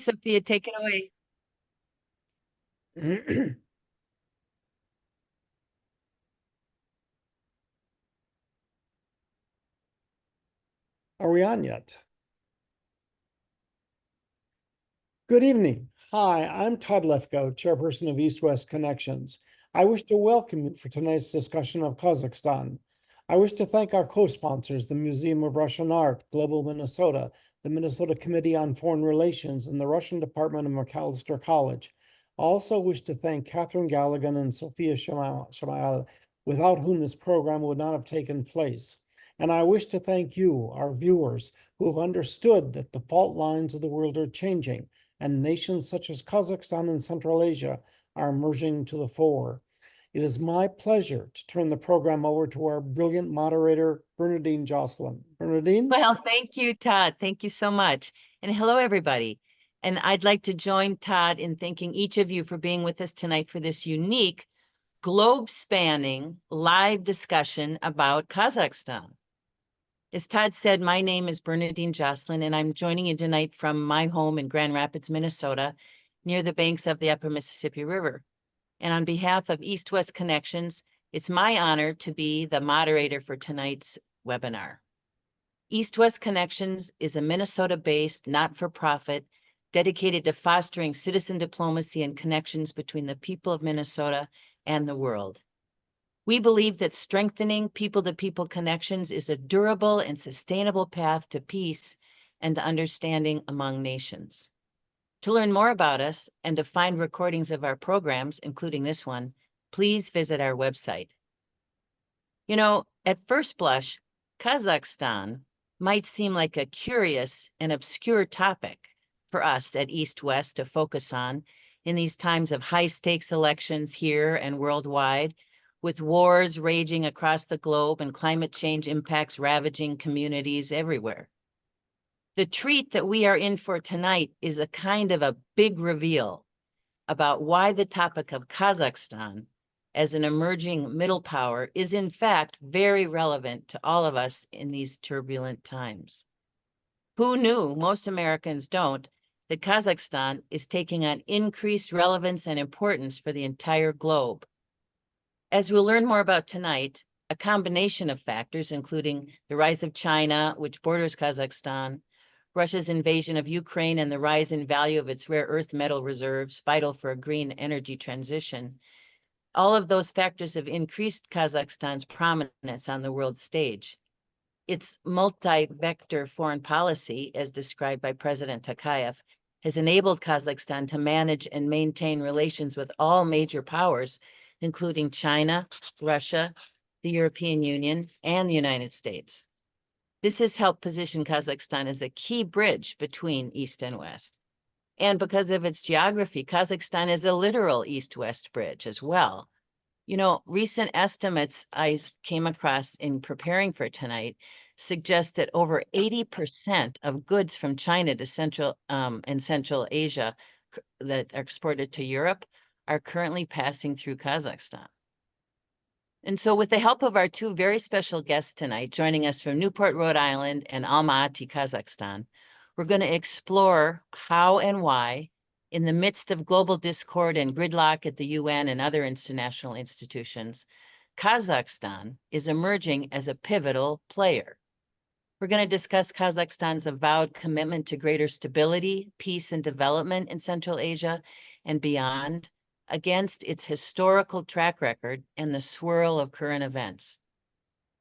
Sophia, take it away. Are we on yet? Good evening. Hi, I'm Todd Lefkow, Chairperson of East-West Connections. I wish to welcome you for tonight's discussion of Kazakhstan. I wish to thank our co-sponsors, the Museum of Russian Art, Global Minnesota, the Minnesota Committee on Foreign Relations, and the Russian Department of Macalester College. I also wish to thank Catherine Galligan and Sophia Shamayal, without whom this program would not have taken place. And I wish to thank you, our viewers, who have understood that the fault lines of the world are changing, and nations such as Kazakhstan and Central Asia are emerging to the fore. It is my pleasure to turn the program over to our brilliant moderator, Bernadine Jocelyn. Bernadine? Well, thank you, Todd. Thank you so much. And hello, everybody. And I'd like to join Todd in thanking each of you for being with us tonight for this unique, globe-spanning live discussion about Kazakhstan. As Todd said, my name is Bernadine Jocelyn, and I'm joining you tonight from my home in Grand Rapids, Minnesota, near the banks of the Upper Mississippi River. And on behalf of East-West Connections, it's my honor to be the moderator for tonight's webinar. East-West Connections is a Minnesota-based, not-for-profit, dedicated to fostering citizen diplomacy and connections between the people of Minnesota and the world. We believe that strengthening people-to-people connections is a durable and sustainable path to peace and to understanding among nations. To learn more about us and to find recordings of our programs, including this one, please visit our website. You know, at first blush, Kazakhstan might seem like a curious and obscure topic for us at East-West to focus on in these times of high-stakes elections here and worldwide, with wars raging across the globe and climate change impacts ravaging communities everywhere. The treat that we are in for tonight is a kind of a big reveal about why the topic of Kazakhstan as an emerging middle power is in fact very relevant to all of us in these turbulent times. Who knew, most Americans don't, that Kazakhstan is taking on increased relevance and importance for the entire globe. As we'll learn more about tonight, a combination of factors, including the rise of China, which borders Kazakhstan, Russia's invasion of Ukraine and the rise in value of its rare earth metal reserves, vital for a green energy transition, all of those factors have increased Kazakhstan's prominence on the world stage. Its multi-vector foreign policy, as described by President Tokayev, has enabled Kazakhstan to manage and maintain relations with all major powers, including China, Russia, the European Union, and the United States. This has helped position Kazakhstan as a key bridge between East and West. And because of its geography, Kazakhstan is a literal East-West bridge as well. You know, recent estimates I came across in preparing for tonight suggest that over 80% of goods from China to Central Asia that are exported to Europe are currently passing through Kazakhstan. And so with the help of our two very special guests tonight, joining us from Newport, Rhode Island and Almaty, Kazakhstan, we're going to explore how and why, in the midst of global discord and gridlock at the UN and other international institutions, Kazakhstan is emerging as a pivotal player. We're going to discuss Kazakhstan's avowed commitment to greater stability, peace, and development in Central Asia and beyond, against its historical track record and the swirl of current events.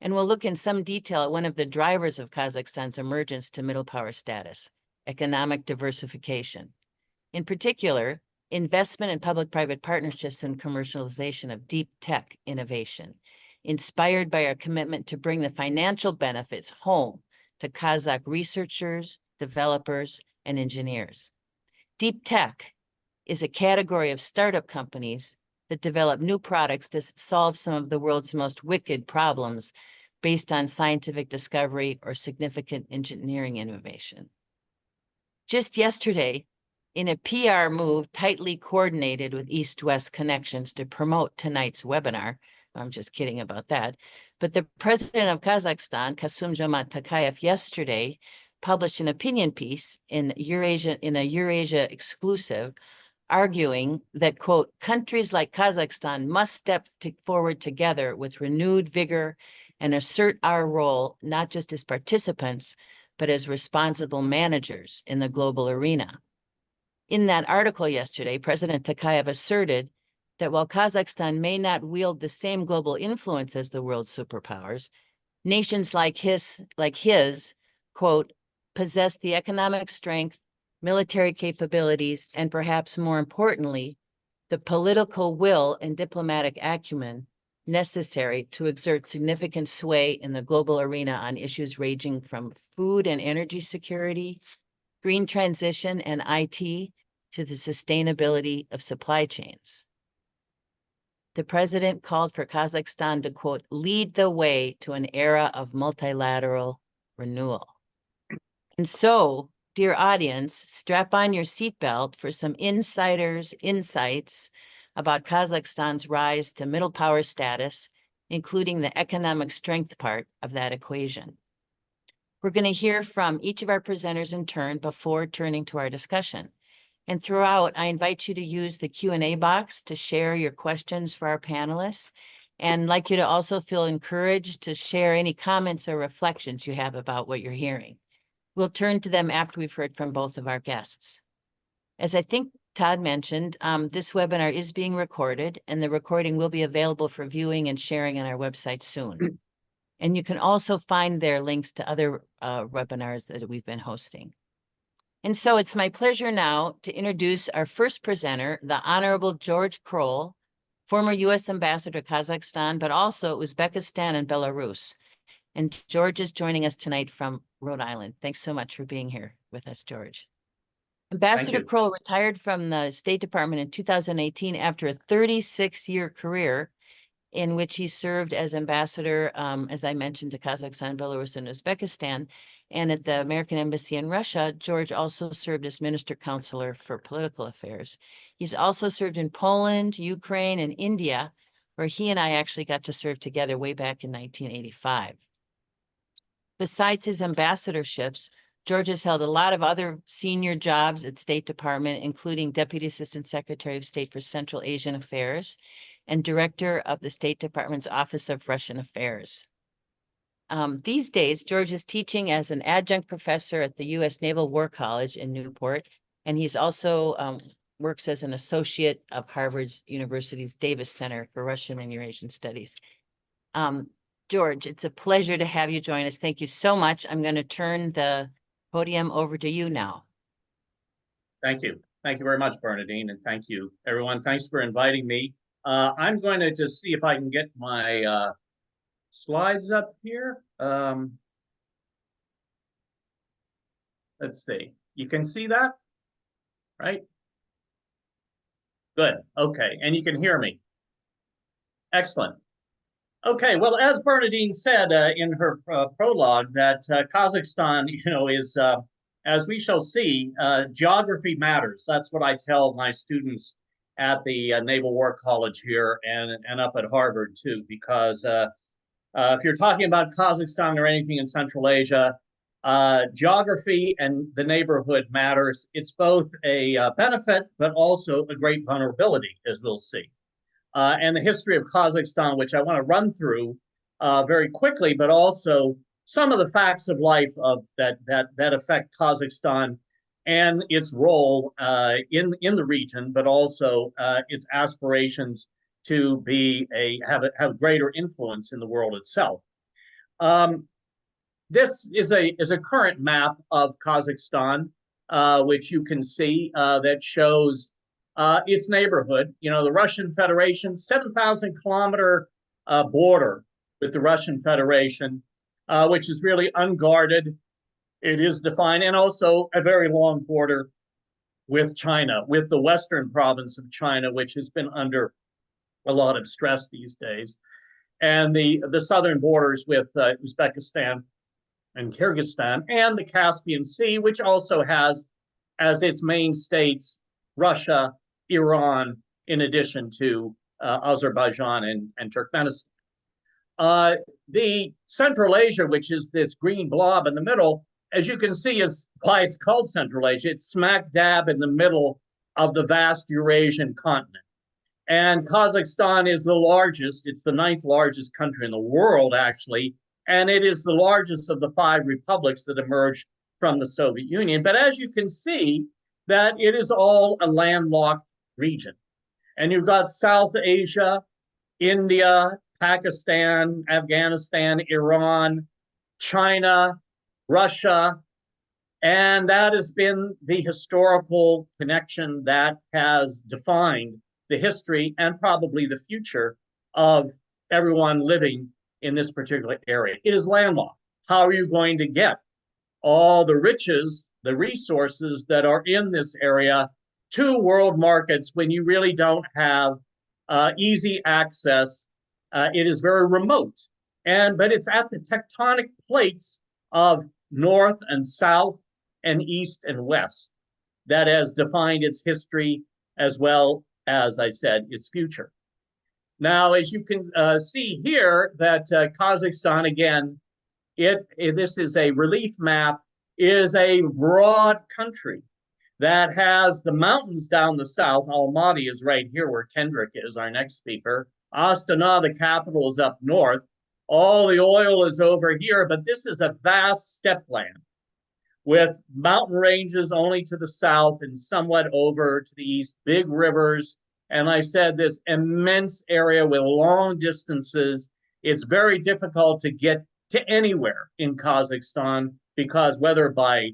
And we'll look in some detail at one of the drivers of Kazakhstan's emergence to middle power status, economic diversification. In particular, investment in public-private partnerships and commercialization of deep tech innovation, inspired by our commitment to bring the financial benefits home to Kazakh researchers, developers, and engineers. Deep tech is a category of startup companies that develop new products to solve some of the world's most wicked problems based on scientific discovery or significant engineering innovation. Just yesterday, in a PR move tightly coordinated with East-West Connections to promote tonight's webinar, I'm just kidding about that, but the president of Kazakhstan, Kassym-Jomart Tokayev, yesterday published an opinion piece in a Eurasia exclusive, arguing that, quote, countries like Kazakhstan must step forward together with renewed vigor and assert our role, not just as participants, but as responsible managers in the global arena. In that article yesterday, President Tokayev asserted that while Kazakhstan may not wield the same global influence as the world's superpowers, nations like his, quote, possess the economic strength, military capabilities, and perhaps more importantly, the political will and diplomatic acumen necessary to exert significant sway in the global arena on issues ranging from food and energy security, green transition, and IT to the sustainability of supply chains. The president called for Kazakhstan to, quote, lead the way to an era of multilateral renewal. And so, dear audience, strap on your seatbelt for some insiders' insights about Kazakhstan's rise to middle power status, including the economic strength part of that equation. We're going to hear from each of our presenters in turn before turning to our discussion. And throughout, I invite you to use the Q&A box to share your questions for our panelists, and I'd like you to also feel encouraged to share any comments or reflections you have about what you're hearing. We'll turn to them after we've heard from both of our guests. As I think Todd mentioned, this webinar is being recorded, and the recording will be available for viewing and sharing on our website soon. And you can also find their links to other webinars that we've been hosting. And so it's my pleasure now to introduce our first presenter, the Honorable George Krol, former U.S. Ambassador to Kazakhstan, but also Uzbekistan and Belarus. And George is joining us tonight from Rhode Island. Thanks so much for being here with us, George. Ambassador Krol retired from the State Department in 2018 after a 36-year career in which he served as ambassador, as I mentioned, to Kazakhstan, Belarus, and Uzbekistan. And at the American Embassy in Russia, George also served as Minister Counselor for Political Affairs. He's also served in Poland, Ukraine, and India, where he and I actually got to serve together way back in 1985. Besides his ambassadorships, George has held a lot of other senior jobs at State Department, including Deputy Assistant Secretary of State for Central Asian Affairs and Director of the State Department's Office of Russian Affairs. These days, George is teaching as an adjunct professor at the U.S. Naval War College in Newport, and he's also works as an associate of Harvard University's Davis Center for Russian and Eurasian Studies. George, it's a pleasure to have you join us. Thank you so much. I'm going to turn the podium over to you now. Thank you. Thank you very much, Bernadine, and thank you, everyone. Thanks for inviting me. I'm going to just see if I can get my slides up here. Let's see. You can see that, right? Good. Okay. And you can hear me. Excellent. Okay. Well, as Bernadine said in her prologue, that Kazakhstan, is, as we shall see, geography matters. That's what I tell my students at the Naval War College here and up at Harvard too, because if you're talking about Kazakhstan or anything in Central Asia, geography and the neighborhood matters. It's both a benefit, but also a great vulnerability, as we'll see. And the history of Kazakhstan, which I want to run through very quickly, but also some of the facts of life of that affect Kazakhstan and its role in the region, but also its aspirations to have greater influence in the world itself. This is a current map of Kazakhstan, which you can see that shows its neighborhood. The Russian Federation, 7,000-kilometer border with the Russian Federation, which is really unguarded. It is defined, and also a very long border with China, with the western province of China, which has been under a lot of stress these days, and the southern borders with Uzbekistan and Kyrgyzstan, and the Caspian Sea, which also has as its main states Russia, Iran, in addition to Azerbaijan and Turkmenistan. The Central Asia, which is this green blob in the middle, as you can see, is why it's called Central Asia. It's smack dab in the middle of the vast Eurasian continent. And Kazakhstan is the largest, it's the 9th largest country in the world, actually, and it is the largest of the 5 republics that emerged from the Soviet Union. But as you can see, that it is all a landlocked region. And you've got South Asia, India, Pakistan, Afghanistan, Iran, China, Russia, and that has been the historical connection that has defined the history and probably the future of everyone living in this particular area. It is landlocked. How are you going to get all the riches, the resources that are in this area to world markets when you really don't have easy access? It is very remote, but it's at the tectonic plates of North and South and East and West that has defined its history as well as I said, its future. Now, as you can see here, that Kazakhstan, again, this is a relief map, is a broad country that has the mountains down the south. Almaty is right here where Kendrick is, our next speaker. Astana, the capital, is up north. All the oil is over here, but this is a vast steppe land with mountain ranges only to the south and somewhat over to the east, big rivers. And I said, this immense area with long distances. It's very difficult to get to anywhere in Kazakhstan because whether by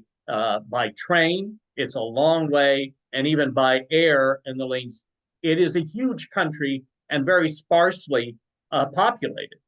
train, it's a long way, and even by air and the lanes, it is a huge country and very sparsely populated.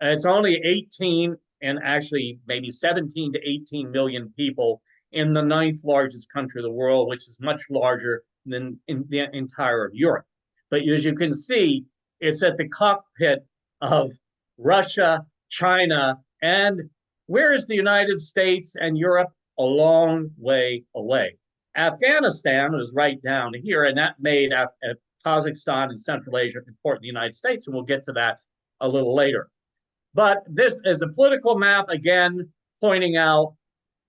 And it's only 18 and actually maybe 17 to 18 million people in the 9th largest country of the world, which is much larger than in the entire of Europe. But as you can see, it's at the cockpit of Russia, China, and where is the United States and Europe? A long way away. Afghanistan was right down here, and that made Kazakhstan and Central Asia important to the United States, and we'll get to that a little later. But this is a political map, again, pointing out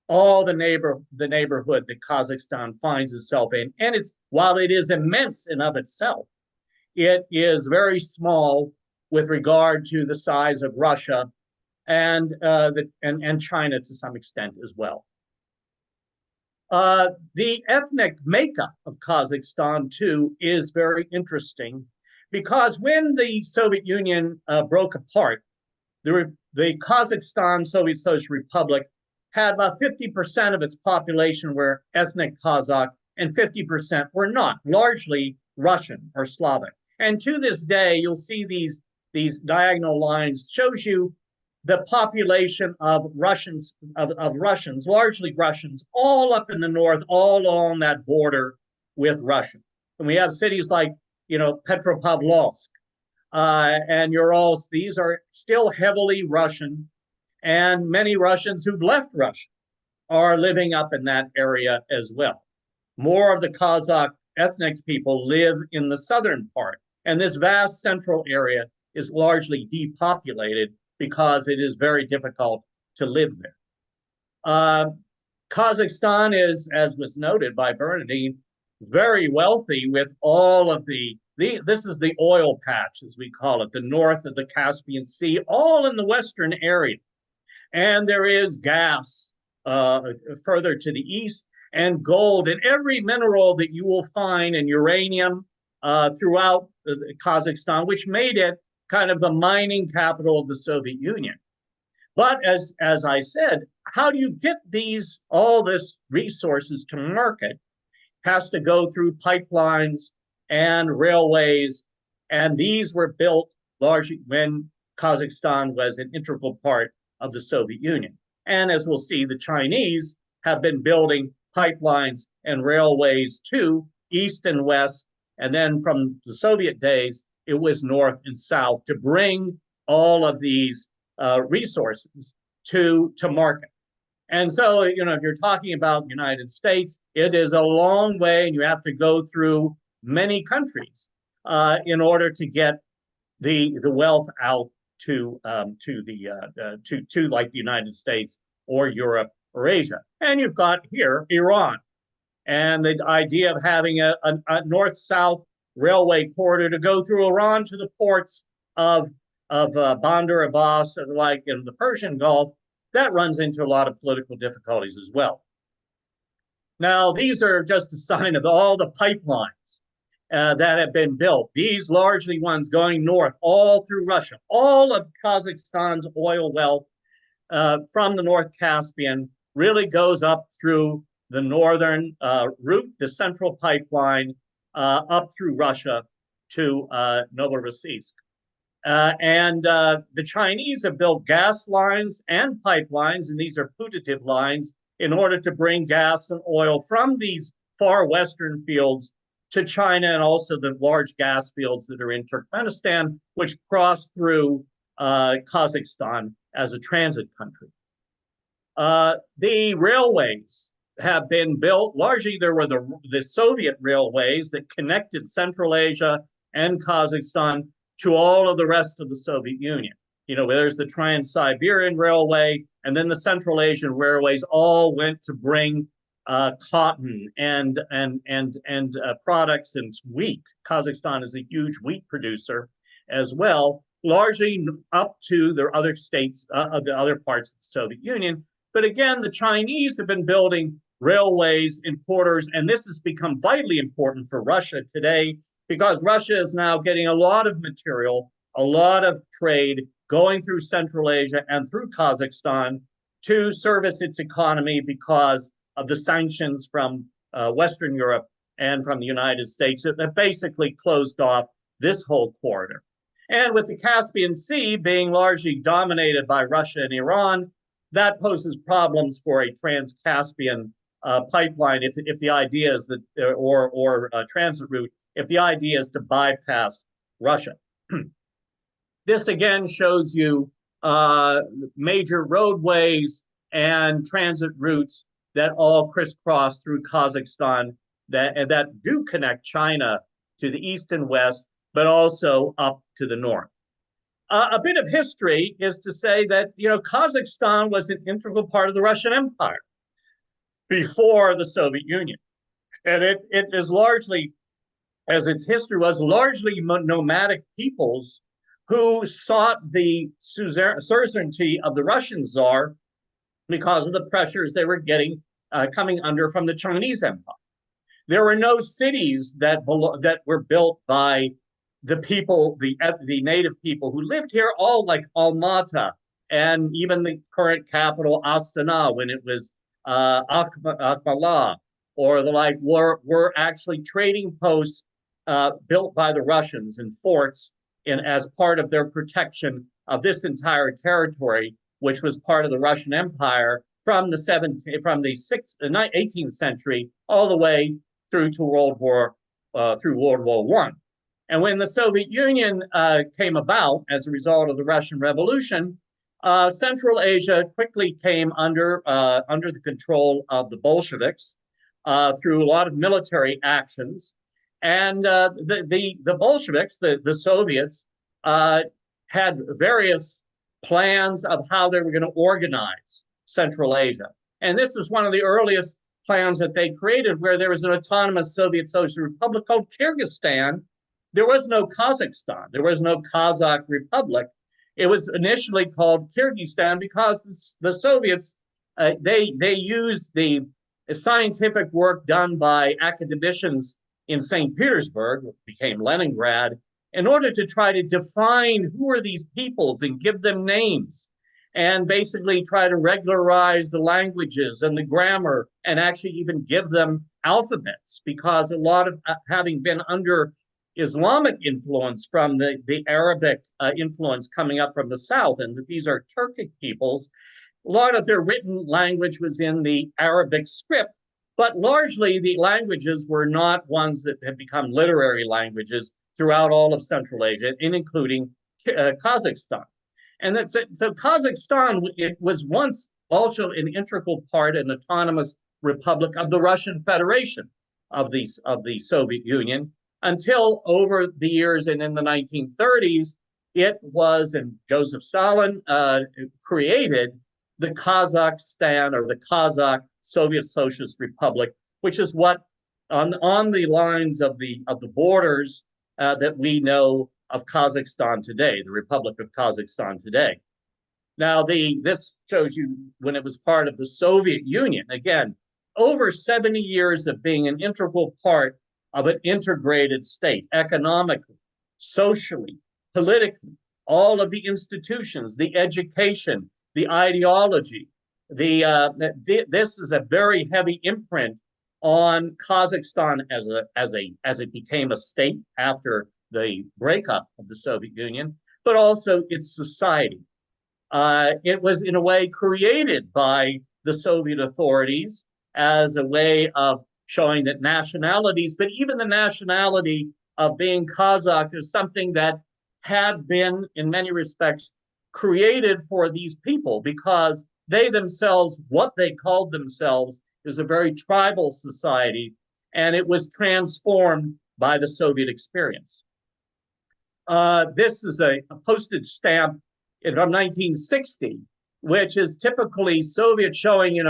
all the neighborhood that Kazakhstan finds itself in. And while it is immense in of itself, it is very small with regard to the size of Russia and China to some extent as well. The ethnic makeup of Kazakhstan, too, is very interesting because when the Soviet Union broke apart, the Kazakhstan Soviet Socialist Republic had about 50% of its population were ethnic Kazakh and 50% were not, largely Russian or Slavic. And to this day, you'll see these diagonal lines shows you the population of Russians, largely Russians, all up in the north, all along that border with Russia. And we have cities like, Petropavlovsk, and Urals. These are still heavily Russian, and many Russians who've left Russia are living up in that area as well. More of the Kazakh ethnic people live in the southern part, and this vast central area is largely depopulated because it is very difficult to live there. Kazakhstan is, as was noted by Bernadine, very wealthy with all of this is the oil patch, as we call it, the north of the Caspian Sea, all in the western area. And there is gas further to the east and gold and every mineral that you will find and uranium throughout Kazakhstan, which made it kind of the mining capital of the Soviet Union. But as I said, how do you get all this resources to market? Has to go through pipelines and railways, and these were built largely when Kazakhstan was an integral part of the Soviet Union. And as we'll see, the Chinese have been building pipelines and railways to east and west, and then from the Soviet days, it was north and south to bring all of these resources to market. And so, if you're talking about the United States, it is a long way, and you have to go through many countries in order to get the wealth out to like the United States or Europe Eurasia. And you've got here Iran, and the idea of having a north-south railway corridor to go through Iran to the ports of Bandar Abbas and like in the Persian Gulf, that runs into a lot of political difficulties as well. Now, these are just a sign of all the pipelines that have been built. These largely ones going north all through Russia. All of Kazakhstan's oil wealth from the North Caspian really goes up through the northern route, the central pipeline, up through Russia to Novorossiysk. The Chinese have built gas lines and pipelines, and these are putative lines, in order to bring gas and oil from these far western fields to China, and also the large gas fields that are in Turkmenistan, which cross through Kazakhstan as a transit country. The railways have been built. Largely, there were the Soviet railways that connected Central Asia and Kazakhstan to all of the rest of the Soviet Union. You know, there's the Trans-Siberian Railway, and then the Central Asian railways all went to bring cotton and products and wheat. Kazakhstan is a huge wheat producer as well, largely up to the other states of the other parts of the Soviet Union. But again, the Chinese have been building railways and corridors, and this has become vitally important for Russia today, because Russia is now getting a lot of material, a lot of trade going through Central Asia and through Kazakhstan to service its economy because of the sanctions from Western Europe and from the United States that basically closed off this whole corridor. And with the Caspian Sea being largely dominated by Russia and Iran, that poses problems for a trans-Caspian pipeline if the idea is that, or transit route, if the idea is to bypass Russia. This again shows you major roadways and transit routes that all crisscross through Kazakhstan that do connect China to the east and west, but also up to the north. A bit of history is to say that, you know, Kazakhstan was an integral part of the Russian Empire before the Soviet Union. And it is largely, as its history was, largely nomadic peoples who sought the suzerainty of the Russian Tsar because of the pressures they were getting coming under from the Chinese Empire. There were no cities that were built by the people, the native people who lived here, all like Almaty and even the current capital Astana, when it was Akbala, or the like, were actually trading posts built by the Russians and forts as part of their protection of this entire territory, which was part of the Russian Empire from the 18th century all the way through to World War I. And when the Soviet Union came about as a result of the Russian Revolution, Central Asia quickly came under the control of the Bolsheviks through a lot of military actions. And the Bolsheviks, the Soviets, had various plans of how they were going to organize Central Asia. And this was one of the earliest plans that they created, where there was an autonomous Soviet Socialist Republic called Kyrgyzstan. There was no Kazakhstan. There was no Kazakh Republic. It was initially called Kyrgyzstan because the Soviets, they used the scientific work done by academicians in St. Petersburg, which became Leningrad, in order to try to define who are these peoples and give them names, and basically try to regularize the languages and the grammar, and actually even give them alphabets, because a lot of having been under Islamic influence from the Arabic influence coming up from the south, and these are Turkic peoples, a lot of their written language was in the Arabic script, but largely the languages were not ones that had become literary languages throughout all of Central Asia, including Kazakhstan. And that's it. So Kazakhstan, it was once also an integral part, an autonomous republic of the Russian Federation of the Soviet Union, until over the years and in the 1930s, it was, and Joseph Stalin created the Kazakhstan or the Kazakh Soviet Socialist Republic, which is what on the lines of the borders that we know of Kazakhstan today, the Republic of Kazakhstan today. Now, this shows you when it was part of the Soviet Union. Again, over 70 years of being an integral part of an integrated state, economically, socially, politically, all of the institutions, the education, the ideology. This is a very heavy imprint on Kazakhstan as it became a state after the breakup of the Soviet Union, but also its society. It was in a way created by the Soviet authorities as a way of showing that nationalities, but even the nationality of being Kazakh is something that had been, in many respects, created for these people because they themselves, what they called themselves, is a very tribal society, and it was transformed by the Soviet experience. This is a postage stamp from 1960, which is typically Soviet, showing,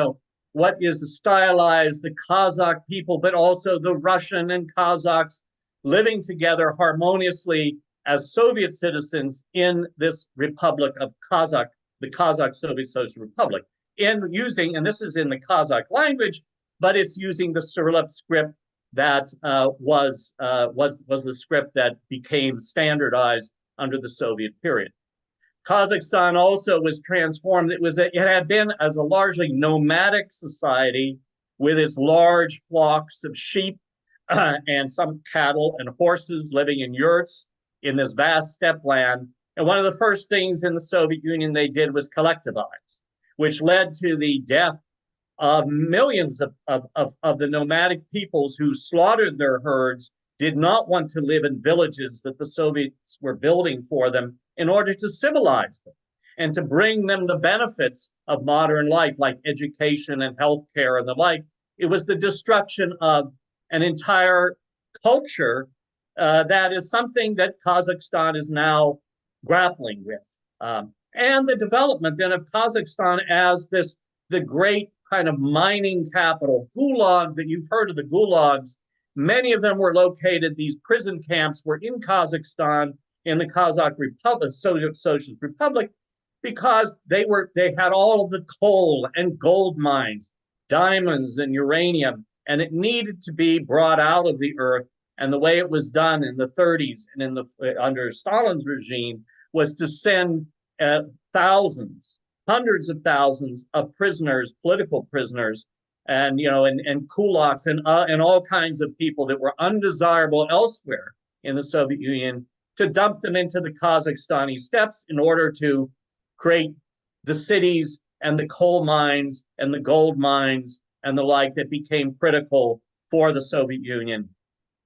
what is stylized the Kazakh people, but also the Russian and Kazakhs living together harmoniously as Soviet citizens in this Republic of Kazakh, the Kazakh Soviet Socialist Republic, in using, and this is in the Kazakh language, but it's using the Cyrillic script that was the script that became standardized under the Soviet period. Kazakhstan also was transformed. It had been as a largely nomadic society with its large flocks of sheep and some cattle and horses living in yurts in this vast steppe land. And one of the first things in the Soviet Union they did was collectivize, which led to the death of millions of the nomadic peoples who slaughtered their herds, did not want to live in villages that the Soviets were building for them in order to civilize them and to bring them the benefits of modern life, like education and healthcare and the like. It was the destruction of an entire culture that is something that Kazakhstan is now grappling with. And the development then of Kazakhstan as the great kind of mining capital. Gulag, that you've heard of the gulags, many of them were located, these prison camps were in Kazakhstan, in the Kazakh Republic, Soviet Socialist Republic, because they had all of the coal and gold mines, diamonds and uranium, and it needed to be brought out of the earth. And the way it was done in the 30s and under Stalin's regime was to send thousands, hundreds of thousands of prisoners, political prisoners, and kulaks and all kinds of people that were undesirable elsewhere in the Soviet Union, to dump them into the Kazakhstani steppes in order to create the cities and the coal mines and the gold mines and the like that became critical for the Soviet Union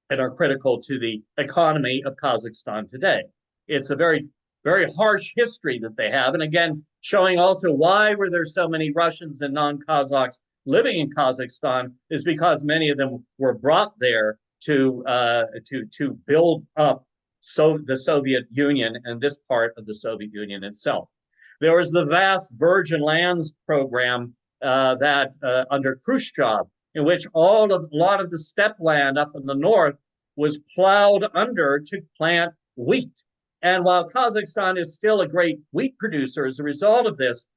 and are critical to the economy of Kazakhstan today. It's a very, very harsh history that they have. And again, showing also why were there so many Russians and non-Kazakhs living in Kazakhstan is because many of them were brought there to build up the Soviet Union and this part of the Soviet Union itself. There was the vast Virgin Lands program that under Khrushchev, in which a lot of the steppe land up in the north was plowed under to plant wheat. And while Kazakhstan is still a great wheat producer as a result of this,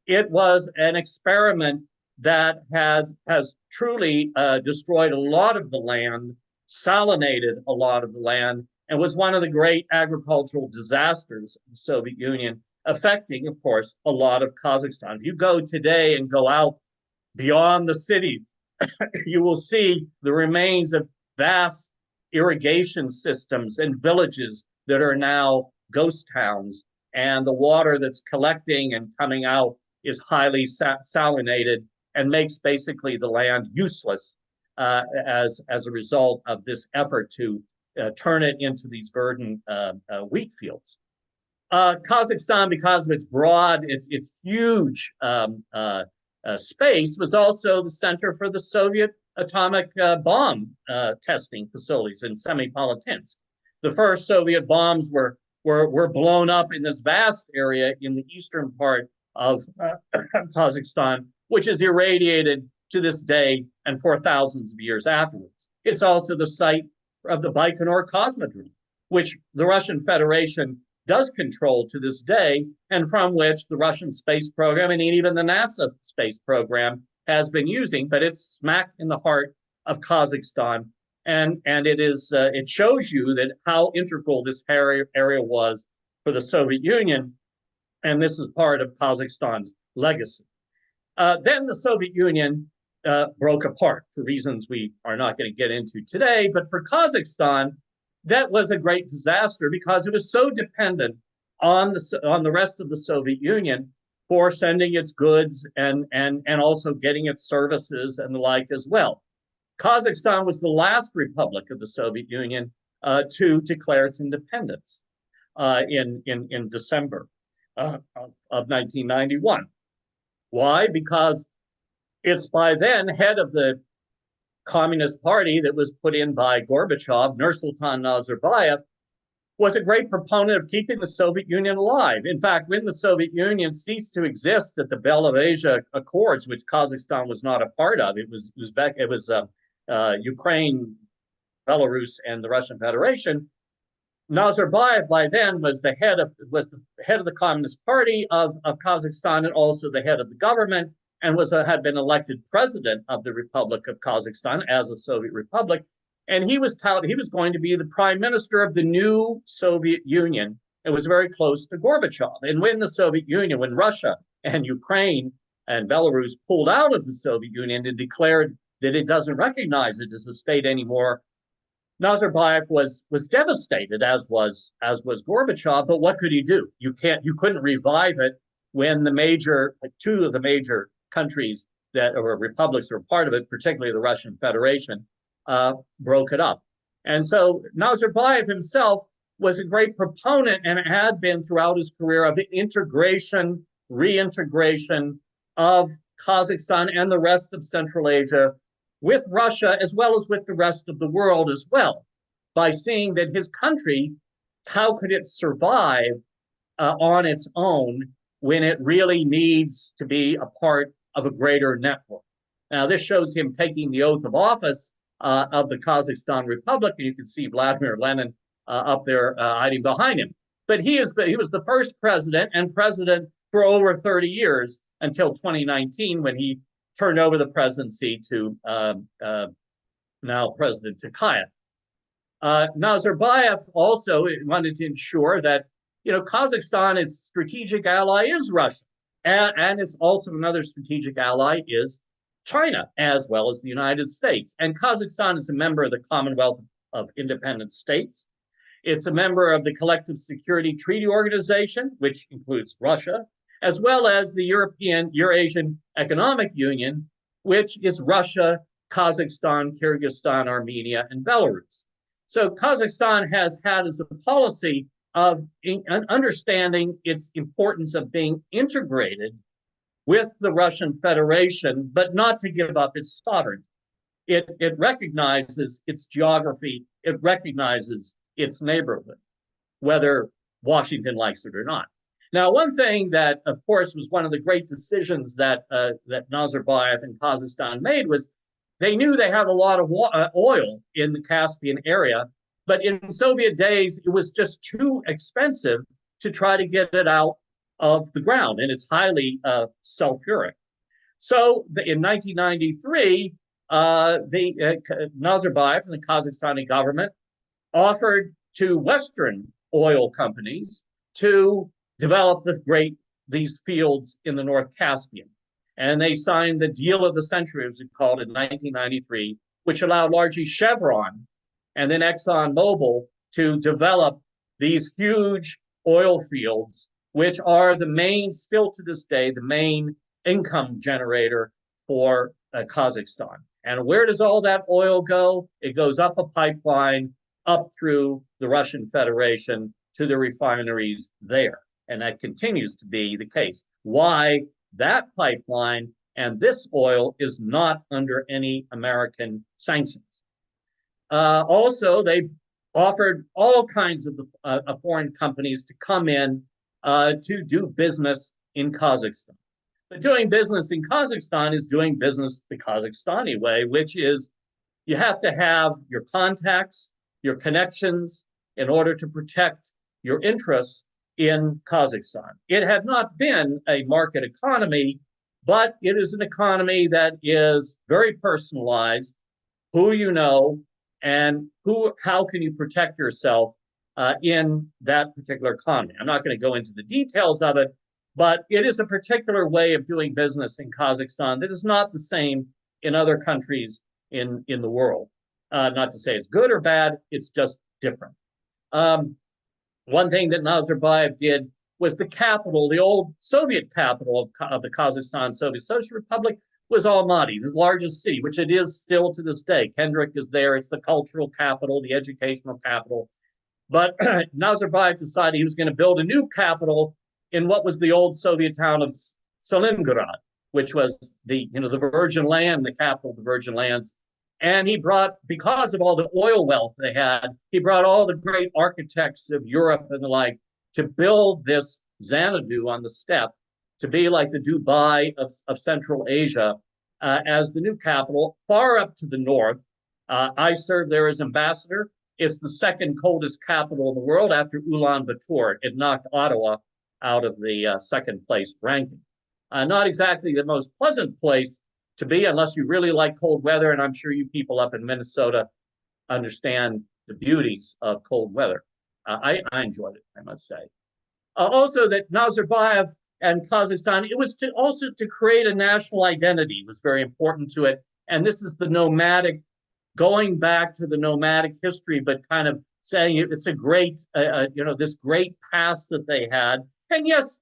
it was an experiment that has truly destroyed a lot of the land, salinated a lot of the land, and was one of the great agricultural disasters of the Soviet Union, affecting, of course, a lot of Kazakhstan. If you go today and go out beyond the cities, you will see the remains of vast irrigation systems and villages that are now ghost towns, and the water that's collecting and coming out is highly salinated and makes basically the land useless as a result of this effort to turn it into these verdant wheat fields. Kazakhstan, because of its broad, its huge space, was also the center for the Soviet atomic bomb testing facilities in Semipalatinsk. The first Soviet bombs were blown up in this vast area in the eastern part of Kazakhstan, which is irradiated to this day and for thousands of years afterwards. It's also the site of the Baikonur Cosmodrome, which the Russian Federation does control to this day, and from which the Russian space program and even the NASA space program has been using, but it's smack in the heart of Kazakhstan. And it shows you that how integral this area was for the Soviet Union, and this is part of Kazakhstan's legacy. Then the Soviet Union broke apart for reasons we are not going to get into today, but for Kazakhstan, that was a great disaster because it was so dependent on the rest of the Soviet Union for sending its goods and also getting its services and the like as well. Kazakhstan was the last republic of the Soviet Union to declare its independence in December of 1991. Why? Because it's by then head of the Communist Party that was put in by Gorbachev, Nursultan Nazarbayev, was a great proponent of keeping the Soviet Union alive. In fact, when the Soviet Union ceased to exist at the Belarusia Accords, which Kazakhstan was not a part of, it was Ukraine, Belarus, and the Russian Federation. Nazarbayev by then was the head of the Communist Party of Kazakhstan and also the head of the government, and had been elected president of the Republic of Kazakhstan as a Soviet republic. And he was touted, he was going to be the prime minister of the new Soviet Union. It was very close to Gorbachev. And when the Soviet Union, when Russia and Ukraine and Belarus pulled out of the Soviet Union and declared that it doesn't recognize it as a state anymore, Nazarbayev was devastated, as was Gorbachev. But what could he do? You couldn't revive it when two of the major countries that or republics were part of it, particularly the Russian Federation, broke it up. And so Nazarbayev himself was a great proponent and had been throughout his career of the integration, reintegration of Kazakhstan and the rest of Central Asia with Russia, as well as with the rest of the world as well, by seeing that his country, how could it survive on its own when it really needs to be a part of a greater network. Now, this shows him taking the oath of office of the Kazakhstan Republic, and you can see Vladimir Lenin up there hiding behind him. But he was the first president and president for over 30 years until 2019, when he turned over the presidency to now President Tokayev. Nazarbayev also wanted to ensure that Kazakhstan, its strategic ally is Russia. And it's also another strategic ally is China, as well as the United States. And Kazakhstan is a member of the Commonwealth of Independent States. It's a member of the Collective Security Treaty Organization, which includes Russia, as well as the Eurasian Economic Union, which is Russia, Kazakhstan, Kyrgyzstan, Armenia, and Belarus. So Kazakhstan has had as a policy of understanding its importance of being integrated with the Russian Federation, but not to give up its sovereignty. It recognizes its geography, it recognizes its neighborhood, whether Washington likes it or not. Now, one thing that, of course, was one of the great decisions that Nazarbayev and Kazakhstan made was they knew they had a lot of oil in the Caspian area, but in Soviet days, it was just too expensive to try to get it out of the ground, and it's highly sulfuric. So in 1993, Nazarbayev and the Kazakhstani government offered to Western oil companies to develop these fields in the North Caspian. And they signed the deal of the century, as it called, in 1993, which allowed largely Chevron and then ExxonMobil to develop these huge oil fields, which are still to this day, the main income generator for Kazakhstan. And where does all that oil go? It goes up a pipeline, up through the Russian Federation to the refineries there. And that continues to be the case. Why that pipeline and this oil is not under any American sanctions. Also, they offered all kinds of foreign companies to come in to do business in Kazakhstan. But doing business in Kazakhstan is doing business the Kazakhstani way, which is you have to have your contacts, your connections in order to protect your interests in Kazakhstan. It had not been a market economy, but it is an economy that is very personalized, who you know, and how can you protect yourself in that particular economy. I'm not going to go into the details of it, but it is a particular way of doing business in Kazakhstan that is not the same in other countries in the world. Not to say it's good or bad, it's just different. One thing that Nazarbayev did was the capital, the old Soviet capital of the Kazakhstan Soviet Social Republic was Almaty, the largest city, which it is still to this day. Kendrick is there. It's the cultural capital, the educational capital. But Nazarbayev decided he was going to build a new capital in what was the old Soviet town of Stalingrad, which was the Virgin Land, the capital of the Virgin Lands. And he brought, because of all the oil wealth they had, he brought all the great architects of Europe and the like to build this Xanadu on the steppe to be like the Dubai of Central Asia as the new capital, far up to the north. I served there as ambassador. It's the second coldest capital in the world after Ulaanbaatar. It knocked Ottawa out of the second place ranking. Not exactly the most pleasant place to be unless you really like cold weather, and I'm sure you people up in Minnesota understand the beauties of cold weather. I enjoyed it, I must say. Also that Nazarbayev and Kazakhstan, it was also to create a national identity was very important to it. And this is the nomadic, going back to the nomadic history, but kind of saying it's a great, this great past that they had. And yes,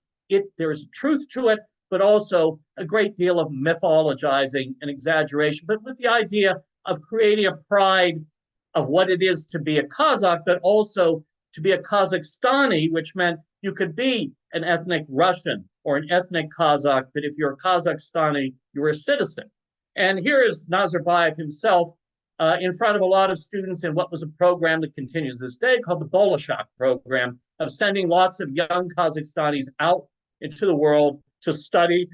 there's truth to it, but also a great deal of mythologizing and exaggeration, but with the idea of creating a pride of what it is to be a Kazakh, but also to be a Kazakhstani, which meant you could be an ethnic Russian or an ethnic Kazakh, but if you're a Kazakhstani, you're a citizen. And here is Nazarbayev himself in front of a lot of students in what was a program that continues this day called the Bolshak program of sending lots of young Kazakhstanis out into the world to study,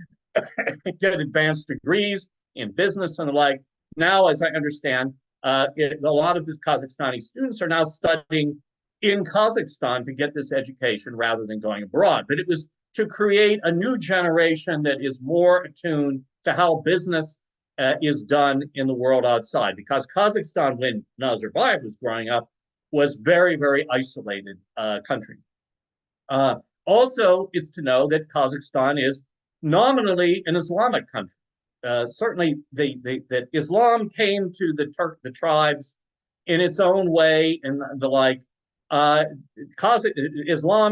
get advanced degrees in business and the like. Now, as I understand, a lot of the Kazakhstani students are now studying in Kazakhstan to get this education rather than going abroad. But it was to create a new generation that is more attuned to how business is done in the world outside. Because Kazakhstan, when Nazarbayev was growing up, was very, very isolated country. Also, is to know that Kazakhstan is nominally an Islamic country. Certainly, that Islam came to the tribes in its own way and the like. Islam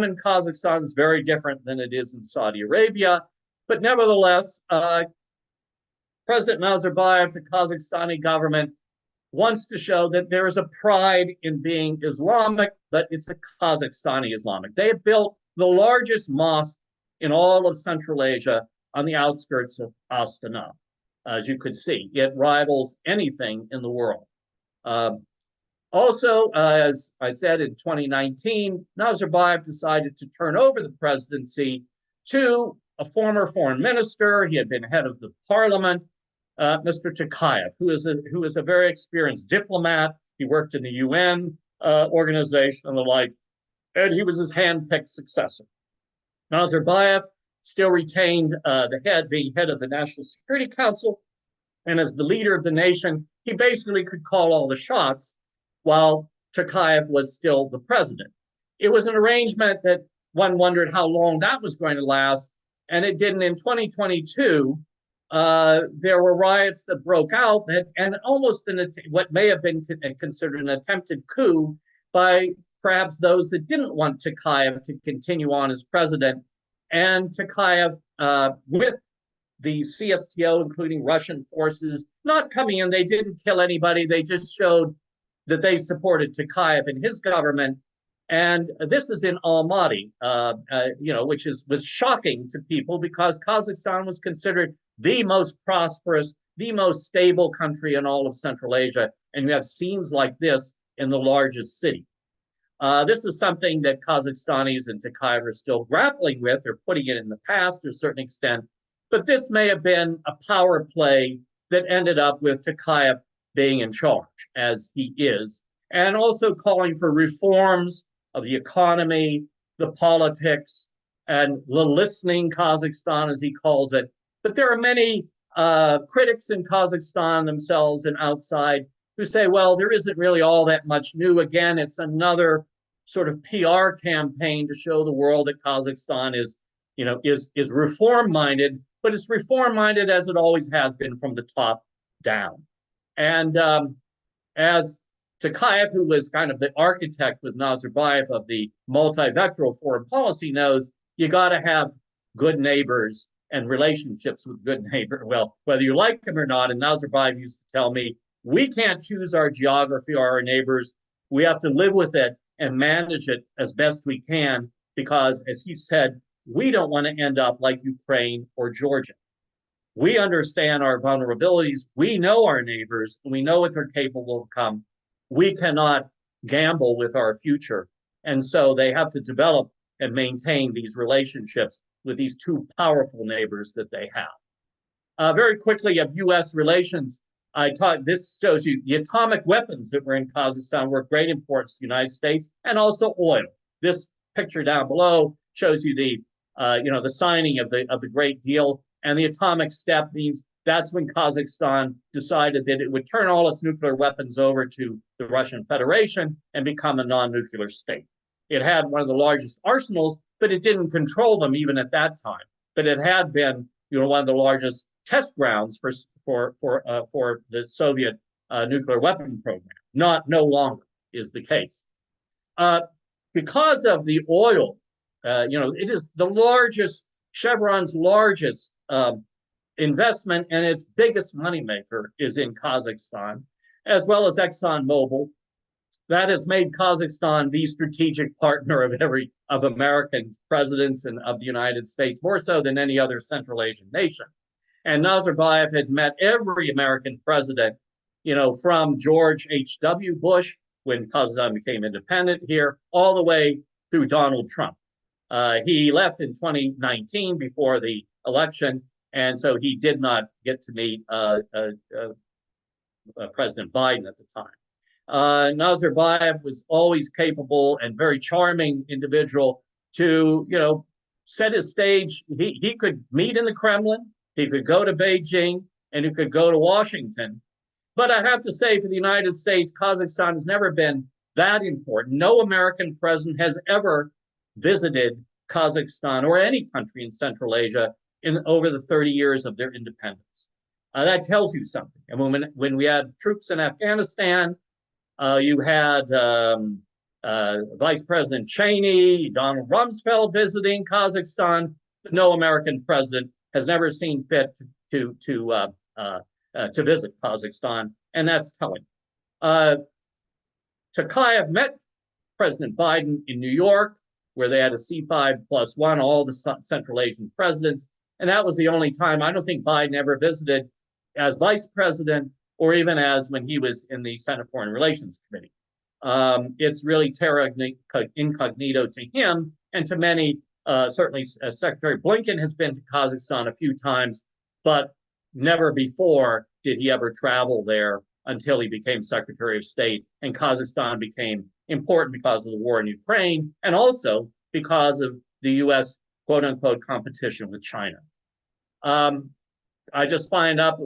in Kazakhstan is very different than it is in Saudi Arabia, but nevertheless, President Nazarbayev, the Kazakhstani government, wants to show that there is a pride in being Islamic, but it's a Kazakhstani Islamic. They have built the largest mosque in all of Central Asia on the outskirts of Astana. As you could see, it rivals anything in the world. Also, as I said, in 2019, Nazarbayev decided to turn over the presidency to a former foreign minister. He had been head of the parliament, Mr. Tokayev, who is a very experienced diplomat. He worked in the UN organization and the like, and he was his hand-picked successor. Nazarbayev still retained being head of the National Security Council, and as the leader of the nation, he basically could call all the shots, while Tokayev was still the president. It was an arrangement that one wondered how long that was going to last, and it didn't. In 2022, there were riots that broke out, and almost what may have been considered an attempted coup by perhaps those that didn't want Tokayev to continue on as president. And Tokayev, with the CSTO, including Russian forces, not coming in, they didn't kill anybody, they just showed that they supported Tokayev and his government. And this is in Almaty, which was shocking to people because Kazakhstan was considered the most prosperous, the most stable country in all of Central Asia. And you have scenes like this in the largest city. This is something that Kazakhstanis and Tokayev are still grappling with. They're putting it in the past to a certain extent, but this may have been a power play that ended up with Tokayev being in charge, as he is, and also calling for reforms of the economy, the politics, and the listening Kazakhstan, as he calls it. But there are many critics in Kazakhstan themselves and outside who say, well, there isn't really all that much new. Again, it's another sort of PR campaign to show the world that Kazakhstan is reform-minded, but it's reform-minded as it always has been from the top down. And as Tokayev, who was kind of the architect with Nazarbayev of the multi-vectoral foreign policy, knows you got to have good neighbors and relationships with good neighbors. Well, whether you like them or not, and Nazarbayev used to tell me, we can't choose our geography or our neighbors. We have to live with it and manage it as best we can because, as he said, we don't want to end up like Ukraine or Georgia. We understand our vulnerabilities. We know our neighbors, and we know what they're capable of become. We cannot gamble with our future. And so they have to develop and maintain these relationships with these two powerful neighbors that they have. Very quickly of U.S. relations, this shows you the atomic weapons that were in Kazakhstan were of great importance to the United States, and also oil. This picture down below shows you the signing of the Great Deal. And the atomic step means that's when Kazakhstan decided that it would turn all its nuclear weapons over to the Russian Federation and become a non-nuclear state. It had one of the largest arsenals, but it didn't control them even at that time. But it had been, one of the largest test grounds for the Soviet nuclear weapon program. No longer is the case. Because of the oil, it is the largest, Chevron's largest investment, and its biggest moneymaker is in Kazakhstan, as well as ExxonMobil. That has made Kazakhstan the strategic partner of American presidents and of the United States, more so than any other Central Asian nation. And Nazarbayev has met every American president, from George H.W. Bush, when Kazakhstan became independent here, all the way through Donald Trump. He left in 2019 before the election, and so he did not get to meet President Biden at the time. Nazarbayev was always capable and very charming individual to, set his stage. He could meet in the Kremlin, he could go to Beijing, and he could go to Washington. But I have to say, for the United States, Kazakhstan has never been that important. No American president has ever visited Kazakhstan or any country in Central Asia in over the 30 years of their independence. That tells you something. And when we had troops in Afghanistan, you had Vice President Cheney, Donald Rumsfeld visiting Kazakhstan, but no American president has never seen fit to visit Kazakhstan, and that's telling. Tokayev met President Biden in New York, where they had a C5+1, all the Central Asian presidents, and that was the only time. I don't think Biden ever visited as vice president or even as when he was in the Senate Foreign Relations Committee. It's really terra incognito to him and to many. Certainly, Secretary Blinken has been to Kazakhstan a few times, but never before did he ever travel there until he became Secretary of State. And Kazakhstan became important because of the war in Ukraine and also because of the U.S. quote unquote competition with China. I just find up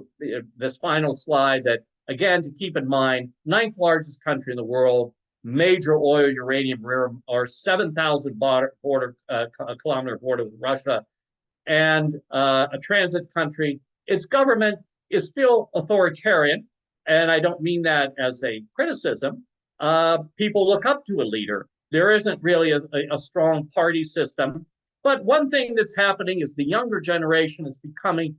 this final slide that, again, to keep in mind, 9th largest country in the world, major oil uranium reserve, or 7,000 kilometer border with Russia, and a transit country. Its government is still authoritarian, and I don't mean that as a criticism. People look up to a leader. There isn't really a strong party system. But one thing that's happening is the younger generation is becoming,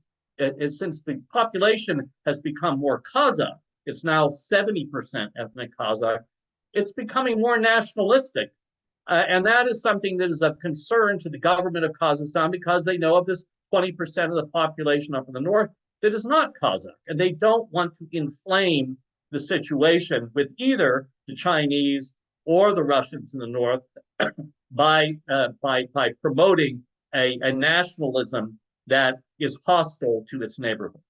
since the population has become more Kazakh, it's now 70% ethnic Kazakh, it's becoming more nationalistic. And that is something that is of concern to the government of Kazakhstan because they know of this 20% of the population up in the north that is not Kazakh. And they don't want to inflame the situation with either the Chinese or the Russians in the north by promoting a nationalism that is hostile to its neighborhood.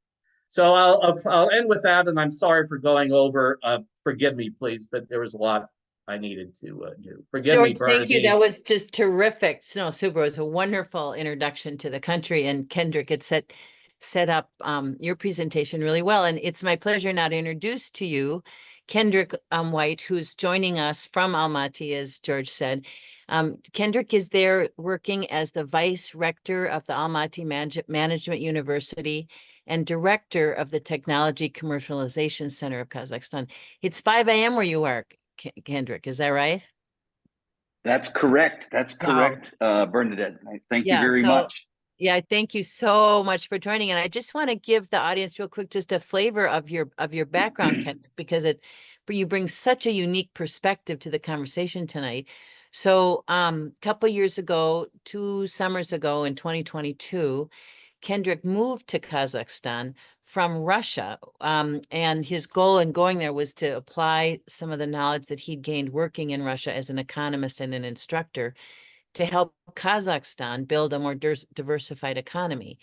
So I'll end with that, and I'm sorry for going over. Forgive me, please, but there was a lot I needed to do. Forgive me, George, thank you. Bernadine. That was just terrific. No, super. It was a wonderful introduction to the country, and Kendrick had set up your presentation really well. And it's my pleasure now to introduce to you Kendrick White, who's joining us from Almaty, as George said. Kendrick is there working as the Vice-Rector of the Almaty Management University and Director of the Technology Commercialization Center of Kazakhstan. It's 5 a.m. where you are, Kendrick, is that right? That's correct. That's Wow. correct, Bernadette. Thank you Yeah, very so much. yeah, thank you so much for joining. And I just want to give the audience real quick just a flavor of your background, Kendrick, because you bring such a unique perspective to the conversation tonight. So couple years ago, 2 summers ago in 2022, Kendrick moved to Kazakhstan from Russia. And his goal in going there was to apply some of the knowledge that he'd gained working in Russia as an economist and an instructor to help Kazakhstan build a more diversified economy.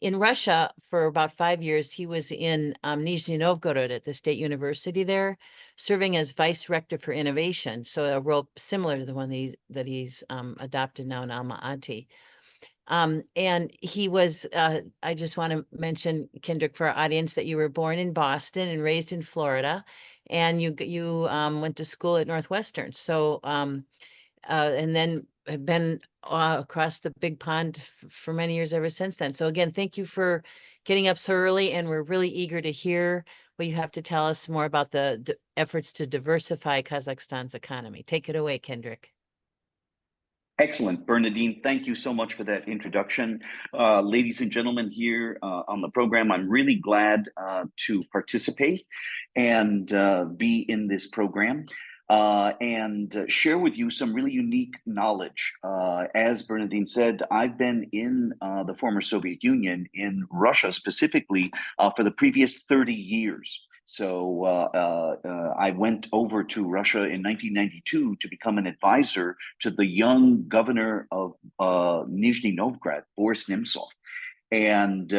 In Russia, for about 5 years, he was in Nizhny Novgorod at the State University there, serving as Vice-Rector for Innovation, so a role similar to the one that he's adopted now in Almaty. And he was, I just want to mention, Kendrick, for our audience, that you were born in Boston and raised in Florida, and you went to school at Northwestern. So, and then have been across the big pond for many years ever since then. So again, thank you for getting up so early, and we're really eager to hear what you have to tell us more about the efforts to diversify Kazakhstan's economy. Take it away, Kendrick. Excellent, Bernadine. Thank you so much for that introduction. Ladies and gentlemen here on the program, I'm really glad to participate and be in this program and share with you some really unique knowledge. As Bernadine said, I've been in the former Soviet Union, in Russia specifically, for the previous 30 years. So I went over to Russia in 1992 to become an advisor to the young governor of Nizhny Novgorod, Boris Nemtsov. And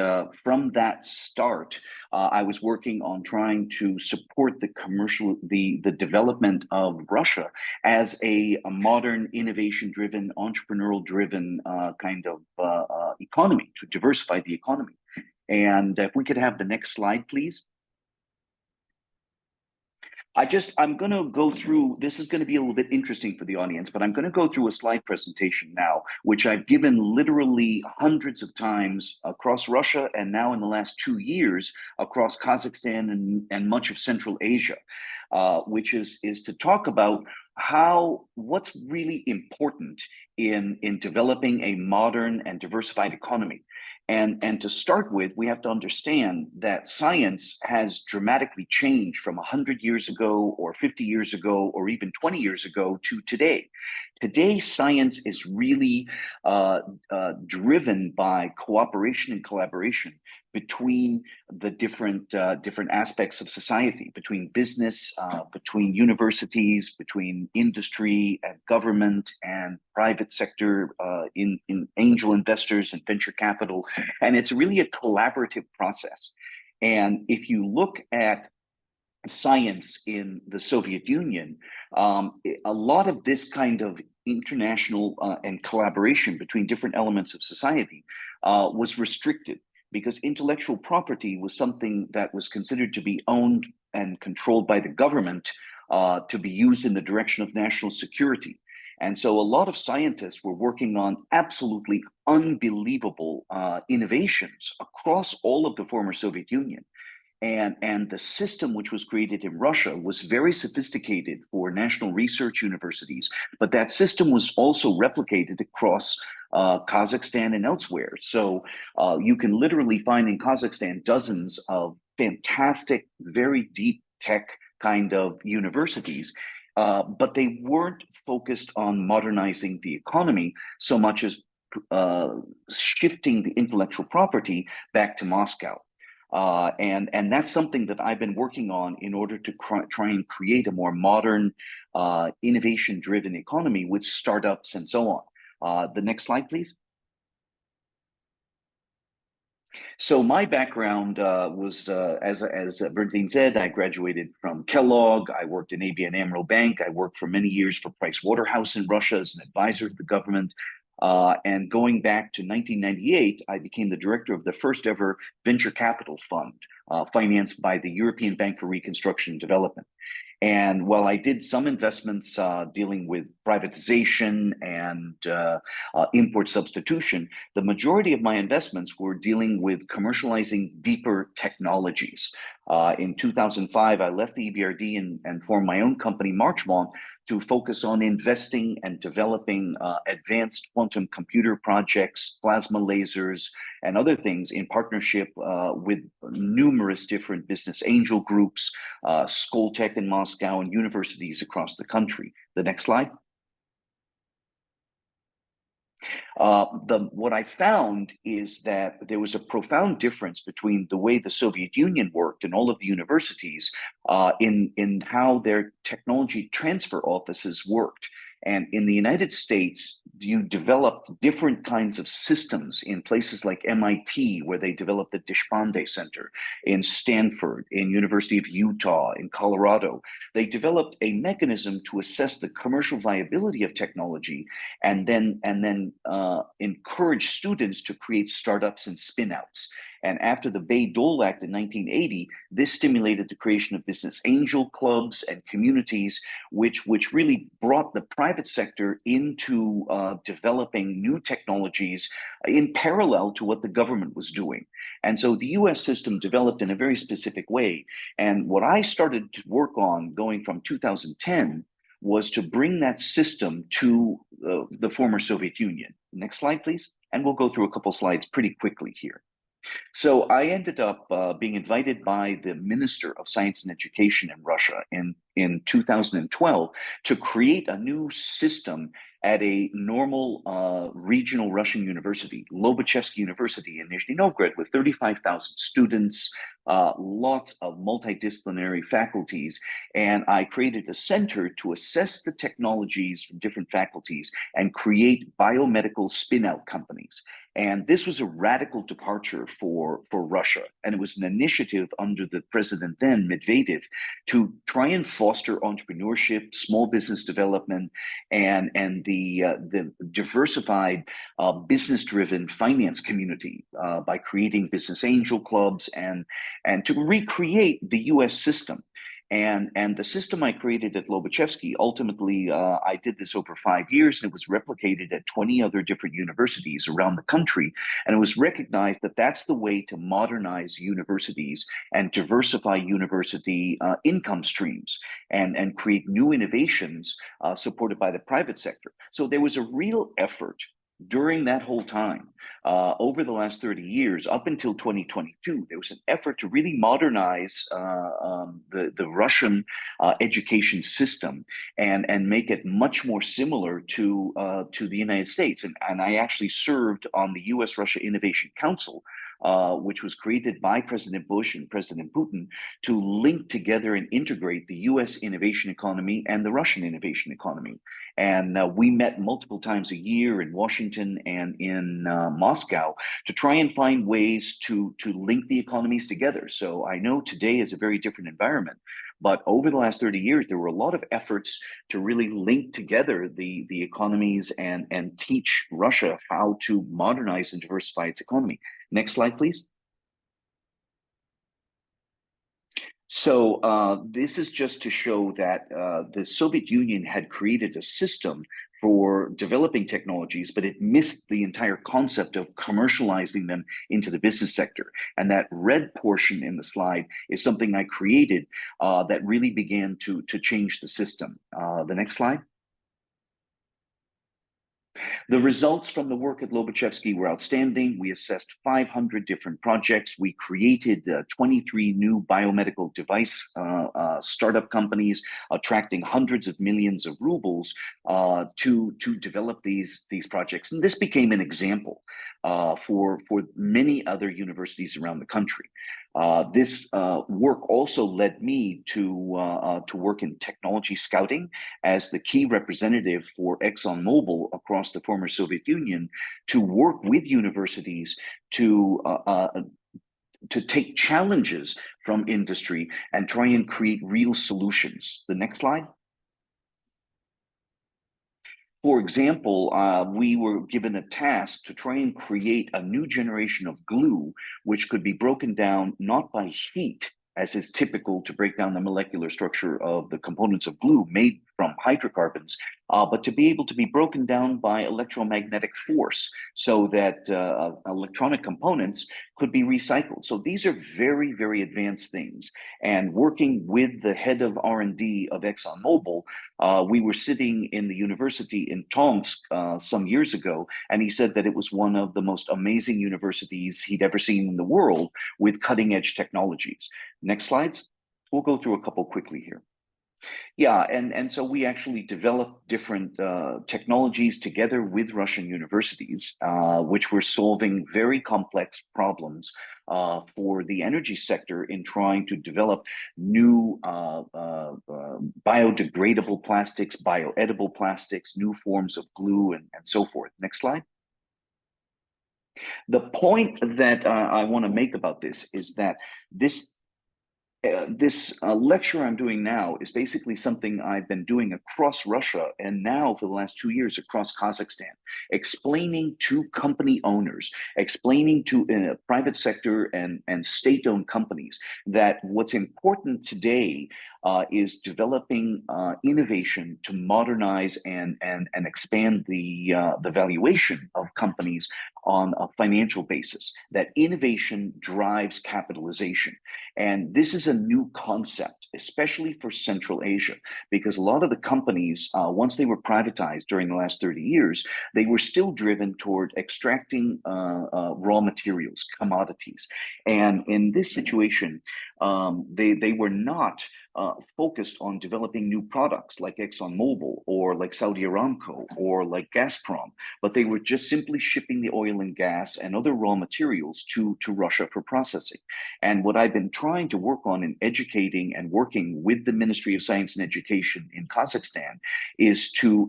from that start, I was working on trying to support the development of Russia as a modern, innovation-driven, entrepreneurial-driven kind of economy, to diversify the economy. And if we could have the next slide, please. I'm going to go through, this is going to be a little bit interesting for the audience, but I'm going to go through a slide presentation now, which I've given literally hundreds of times across Russia, and now in the last 2 years across Kazakhstan and much of Central Asia, which is to talk about what's really important in developing a modern and diversified economy. And to start with, we have to understand that science has dramatically changed from 100 years ago or 50 years ago or even 20 years ago to today. Today, science is really driven by cooperation and collaboration between the different aspects of society, between business, between universities, between industry and government and private sector, in angel investors and venture capital. And it's really a collaborative process. And if you look at science in the Soviet Union, a lot of this kind of international and collaboration between different elements of society was restricted, because intellectual property was something that was considered to be owned and controlled by the government to be used in the direction of national security. And so a lot of scientists were working on absolutely unbelievable innovations across all of the former Soviet Union. And the system which was created in Russia was very sophisticated for national research universities, but that system was also replicated across Kazakhstan and elsewhere. So you can literally find in Kazakhstan dozens of fantastic, very deep tech kind of universities, but they weren't focused on modernizing the economy so much as shifting the intellectual property back to Moscow. And that's something that I've been working on in order to try and create a more modern, innovation-driven economy with startups and so on. The next slide, please. So my background was, as Bernadine said, I graduated from Kellogg. I worked in ABN AMRO Bank. I worked for many years for Price Waterhouse in Russia as an advisor to the government. And going back to 1998, I became the director of the first ever venture capital fund, financed by the European Bank for Reconstruction and Development. And while I did some investments dealing with privatization and import substitution, the majority of my investments were dealing with commercializing deeper technologies. In 2005, I left the EBRD and formed my own company, Marchmont, to focus on investing and developing advanced quantum computer projects, plasma lasers, and other things in partnership with numerous different business angel groups, Skoltech in Moscow, and universities across the country. The next slide. What I found is that there was a profound difference between the way the Soviet Union worked and all of the universities in how their technology transfer offices worked. And in the United States, you developed different kinds of systems in places like MIT, where they developed the Deshpande Center, in Stanford, in University of Utah, in Colorado. They developed a mechanism to assess the commercial viability of technology and then encourage students to create startups and spin-outs. And after the Bayh-Dole Act in 1980, this stimulated the creation of business angel clubs and communities, which really brought the private sector into developing new technologies in parallel to what the government was doing. And so the US system developed in a very specific way. And what I started to work on going from 2010 was to bring that system to the former Soviet Union. Next slide, please. And we'll go through a couple slides pretty quickly here. So I ended up being invited by the Minister of Science and Education in Russia in 2012 to create a new system at a normal regional Russian university, Lobachevsky University in Nizhny Novgorod, with 35,000 students, lots of multidisciplinary faculties. And I created a center to assess the technologies from different faculties and create biomedical spin-out companies. And this was a radical departure for Russia. And it was an initiative under the president then, Medvedev, to try and foster entrepreneurship, small business development, and the diversified business-driven finance community by creating business angel clubs and to recreate the US system. And the system I created at Lobachevsky, ultimately, I did this over 5 years, and it was replicated at 20 other different universities around the country. And it was recognized that that's the way to modernize universities and diversify university income streams and create new innovations supported by the private sector. So there was a real effort during that whole time, over the last 30 years, up until 2022, there was an effort to really modernize the Russian education system and make it much more similar to the United States. And I actually served on the U.S.-Russia Innovation Council, which was created by President Bush and President Putin to link together and integrate the U.S. innovation economy and the Russian innovation economy. And we met multiple times a year in Washington and in Moscow to try and find ways to link the economies together. So I know today is a very different environment, but over the last 30 years, there were a lot of efforts to really link together the economies and teach Russia how to modernize and diversify its economy. Next slide, please. So this is just to show that the Soviet Union had created a system for developing technologies, but it missed the entire concept of commercializing them into the business sector. And that red portion in the slide is something I created that really began to change the system. The next slide. The results from the work at Lobachevsky were outstanding. We assessed 500 different projects. We created 23 new biomedical device startup companies, attracting hundreds of millions of rubles to develop these projects. And this became an example for many other universities around the country. This work also led me to work in technology scouting as the key representative for ExxonMobil across the former Soviet Union, to work with universities to take challenges from industry and try and create real solutions. The next slide. For example, we were given a task to try and create a new generation of glue, which could be broken down not by heat, as is typical to break down the molecular structure of the components of glue made from hydrocarbons, but to be able to be broken down by electromagnetic force so that electronic components could be recycled. So these are very, very advanced things. And working with the head of R&D of ExxonMobil, we were sitting in the university in Tomsk some years ago, and he said that it was one of the most amazing universities he'd ever seen in the world with cutting edge technologies. Next slides. We'll go through a couple quickly here. Yeah, and so we actually developed different technologies together with Russian universities, which were solving very complex problems for the energy sector in trying to develop new biodegradable plastics, bioedible plastics, new forms of glue, and so forth. Next slide. The point that I want to make about this is that this lecture I'm doing now is basically something I've been doing across Russia and now for the last 2 years across Kazakhstan, explaining to company owners, explaining to private sector and state-owned companies that what's important today is developing innovation to modernize and expand the valuation of companies on a financial basis, that innovation drives capitalization. And this is a new concept, especially for Central Asia, because a lot of the companies, once they were privatized during the last 30 years, they were still driven toward extracting raw materials, commodities. And in this situation, they were not focused on developing new products like ExxonMobil or like Saudi Aramco or like Gazprom, but they were just simply shipping the oil and gas and other raw materials to Russia for processing. And what I've been trying to work on in educating and working with the Ministry of Science and Education in Kazakhstan is to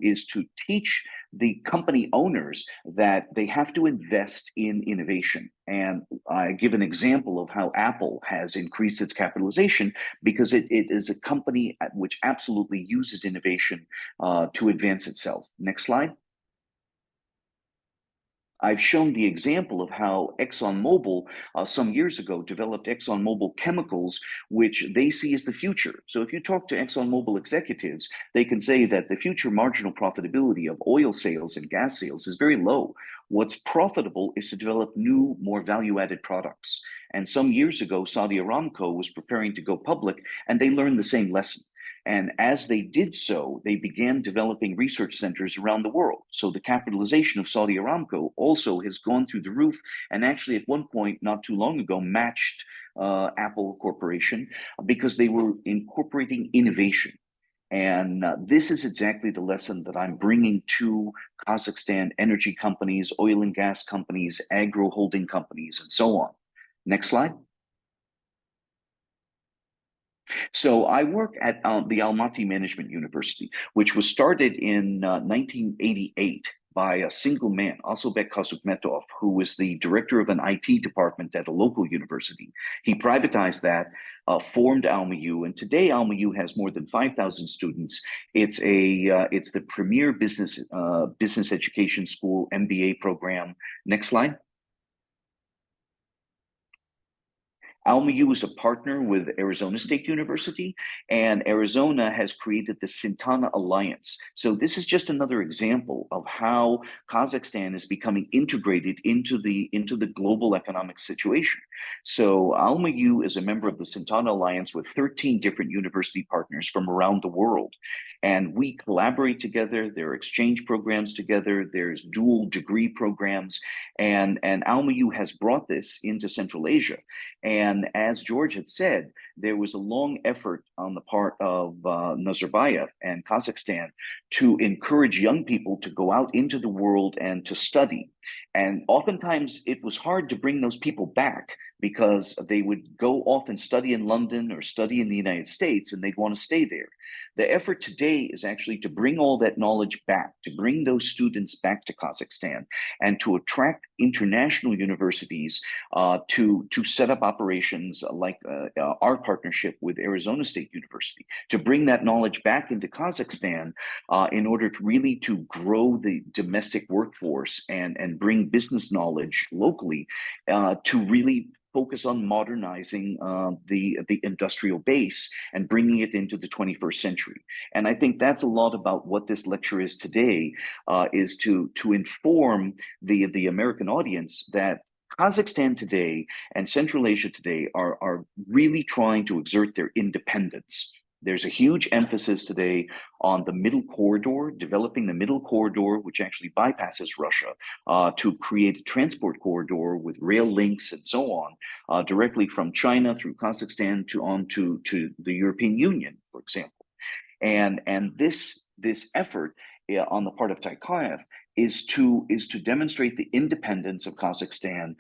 teach the company owners that they have to invest in innovation. And I give an example of how Apple has increased its capitalization because it is a company which absolutely uses innovation to advance itself. Next slide. I've shown the example of how ExxonMobil some years ago developed ExxonMobil chemicals, which they see as the future. So if you talk to ExxonMobil executives, they can say that the future marginal profitability of oil sales and gas sales is very low. What's profitable is to develop new, more value-added products. And some years ago, Saudi Aramco was preparing to go public, and they learned the same lesson. And as they did so, they began developing research centers around the world. So the capitalization of Saudi Aramco also has gone through the roof, and actually at one point, not too long ago, matched Apple Corporation because they were incorporating innovation. And this is exactly the lesson that I'm bringing to Kazakhstan energy companies, oil and gas companies, agro holding companies, and so on. Next slide. So I work at the Almaty Management University, which was started in 1988 by a single man, Asylbek Kazukmetov, who was the director of an IT department at a local university. He privatized that, formed AlmaU, and today AlmaU has more than 5,000 students. It's the premier business education school MBA program. Next slide. AlmaU is a partner with Arizona State University, and Arizona has created the Sintana Alliance. So this is just another example of how Kazakhstan is becoming integrated into the global economic situation. So AlmaU is a member of the Sintana Alliance with 13 different university partners from around the world. And we collaborate together. There are exchange programs together. There's dual degree programs. And AlmaU has brought this into Central Asia. And as George had said, there was a long effort on the part of Nazarbayev and Kazakhstan to encourage young people to go out into the world and to study. And oftentimes it was hard to bring those people back because they would go off and study in London or study in the United States, and they'd want to stay there. The effort today is actually to bring all that knowledge back, to bring those students back to Kazakhstan, and to attract international universities to set up operations like our partnership with Arizona State University, to bring that knowledge back into Kazakhstan in order to really to grow the domestic workforce and bring business knowledge locally to really focus on modernizing the industrial base and bringing it into the 21st century. And I think that's a lot about what this lecture is today, is to inform the American audience that Kazakhstan today and Central Asia today are really trying to exert their independence. There's a huge emphasis today on the middle corridor, developing the middle corridor, which actually bypasses Russia, to create a transport corridor with rail links and so on, directly from China through Kazakhstan to the European Union, for example. And this effort on the part of Tokayev is to demonstrate the independence of Kazakhstan,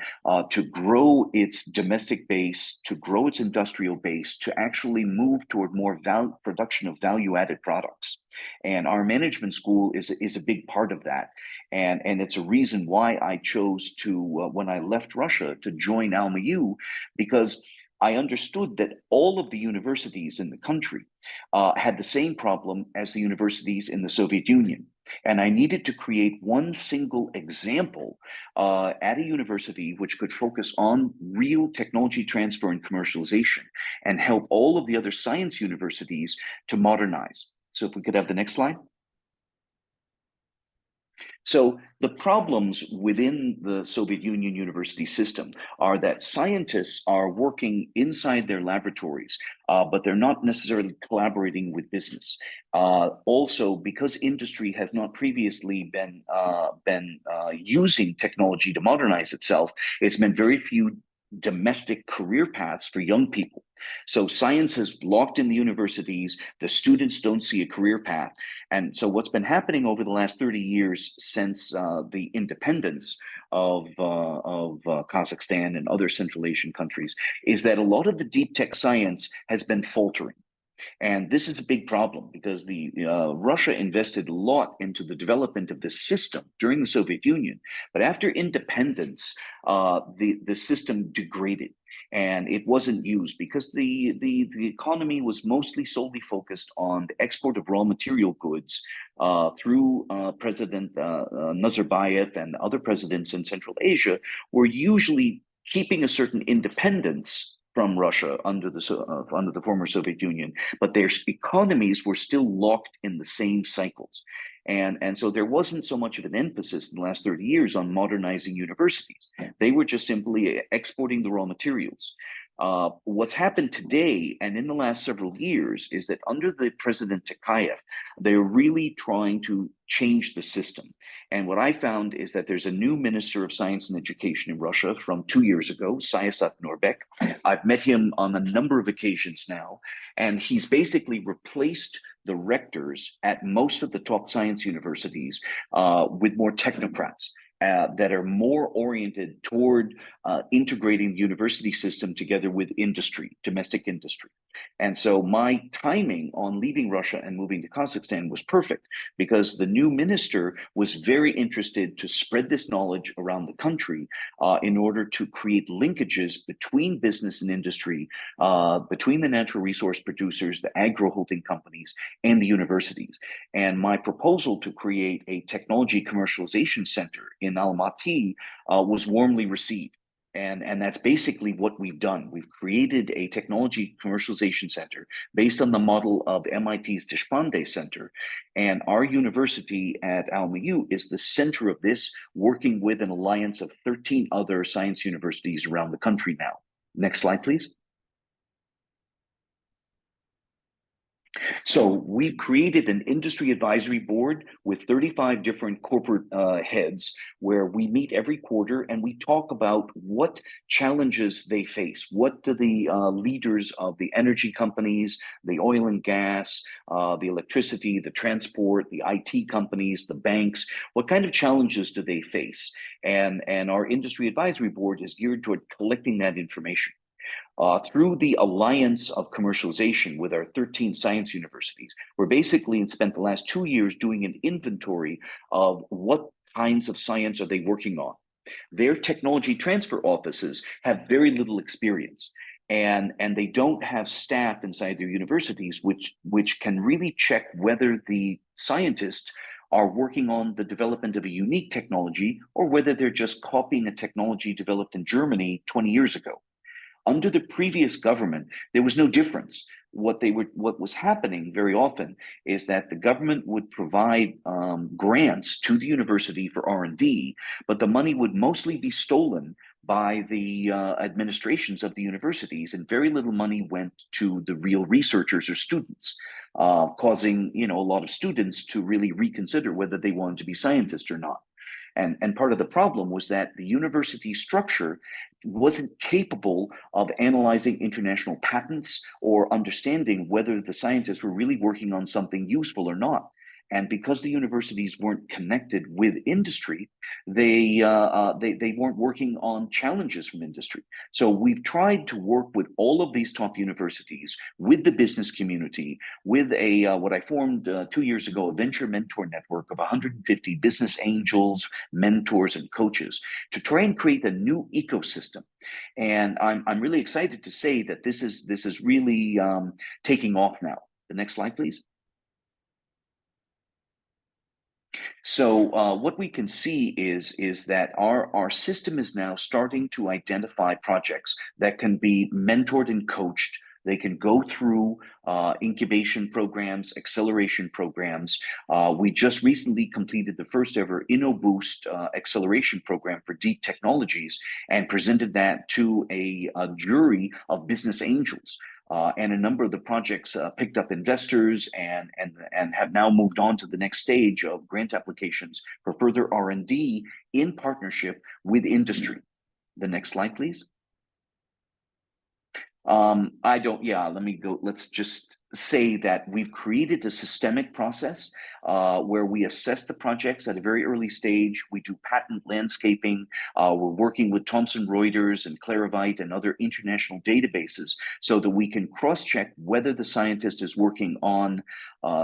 to grow its domestic base, to grow its industrial base, to actually move toward more production of value-added products. And our management school is a big part of that. And it's a reason why I chose to, when I left Russia, to join AlmaU, because I understood that all of the universities in the country had the same problem as the universities in the Soviet Union. And I needed to create one single example at a university which could focus on real technology transfer and commercialization and help all of the other science universities to modernize. So if we could have the next slide. So the problems within the Soviet Union university system are that scientists are working inside their laboratories, but they're not necessarily collaborating with business. Also, because industry has not previously been using technology to modernize itself, it's meant very few domestic career paths for young people. So science is locked in the universities, the students don't see a career path. And so what's been happening over the last 30 years since the independence of Kazakhstan and other Central Asian countries is that a lot of the deep tech science has been faltering. And this is a big problem because Russia invested a lot into the development of this system during the Soviet Union. But after independence, the system degraded. And it wasn't used because the economy was mostly solely focused on the export of raw material goods through President Nazarbayev and other presidents in Central Asia were usually keeping a certain independence from Russia under the former Soviet Union, but their economies were still locked in the same cycles. And so there wasn't so much of an emphasis in the last 30 years on modernizing universities. They were just simply exporting the raw materials. What's happened today and in the last several years is that under the President Tokayev, they're really trying to change the system. And what I found is that there's a new Minister of Science and Education in Russia from 2 years ago, Sayasat Nurbek. I've met him on a number of occasions now, and he's basically replaced the rectors at most of the top science universities with more technocrats that are more oriented toward integrating the university system together with industry, domestic industry. And so my timing on leaving Russia and moving to Kazakhstan was perfect because the new minister was very interested to spread this knowledge around the country in order to create linkages between business and industry, between the natural resource producers, the agro holding companies, and the universities. And my proposal to create a technology commercialization center in Almaty was warmly received. And that's basically what we've done. We've created a technology commercialization center based on the model of MIT's Deshpande Center. And our university at AlmaU is the center of this, working with an alliance of 13 other science universities around the country now. Next slide, please. So we've created an industry advisory board with 35 different corporate heads where we meet every quarter and we talk about what challenges they face. What do the leaders of the energy companies, the oil and gas, the electricity, the transport, the IT companies, the banks, what kind of challenges do they face? And our industry advisory board is geared toward collecting that information. Through the alliance of commercialization with our 13 science universities, we're basically spent the last 2 years doing an inventory of what kinds of science are they working on. Their technology transfer offices have very little experience, and they don't have staff inside their universities which can really check whether the scientists are working on the development of a unique technology or whether they're just copying a technology developed in Germany 20 years ago. Under the previous government, there was no difference. What was happening very often is that the government would provide grants to the university for R&D, but the money would mostly be stolen by the administrations of the universities, and very little money went to the real researchers or students, causing a lot of students to really reconsider whether they wanted to be scientists or not. And part of the problem was that the university structure wasn't capable of analyzing international patents or understanding whether the scientists were really working on something useful or not. And because the universities weren't connected with industry, they weren't working on challenges from industry. So we've tried to work with all of these top universities, with the business community, with what I formed 2 years ago, a venture mentor network of 150 business angels, mentors, and coaches to try and create a new ecosystem. And I'm really excited to say that this is really taking off now. The next slide, please. So what we can see is that our system is now starting to identify projects that can be mentored and coached. They can go through incubation programs, acceleration programs. We just recently completed the first ever InnoBoost acceleration program for deep technologies and presented that to a jury of business angels. And a number of the projects picked up investors and have now moved on to the next stage of grant applications for further R&D in partnership with industry. The next slide, please. Let me go. Let's just say that we've created a systemic process where we assess the projects at a very early stage. We do patent landscaping. We're working with Thomson Reuters and Claravite and other international databases so that we can cross-check whether the scientist is working on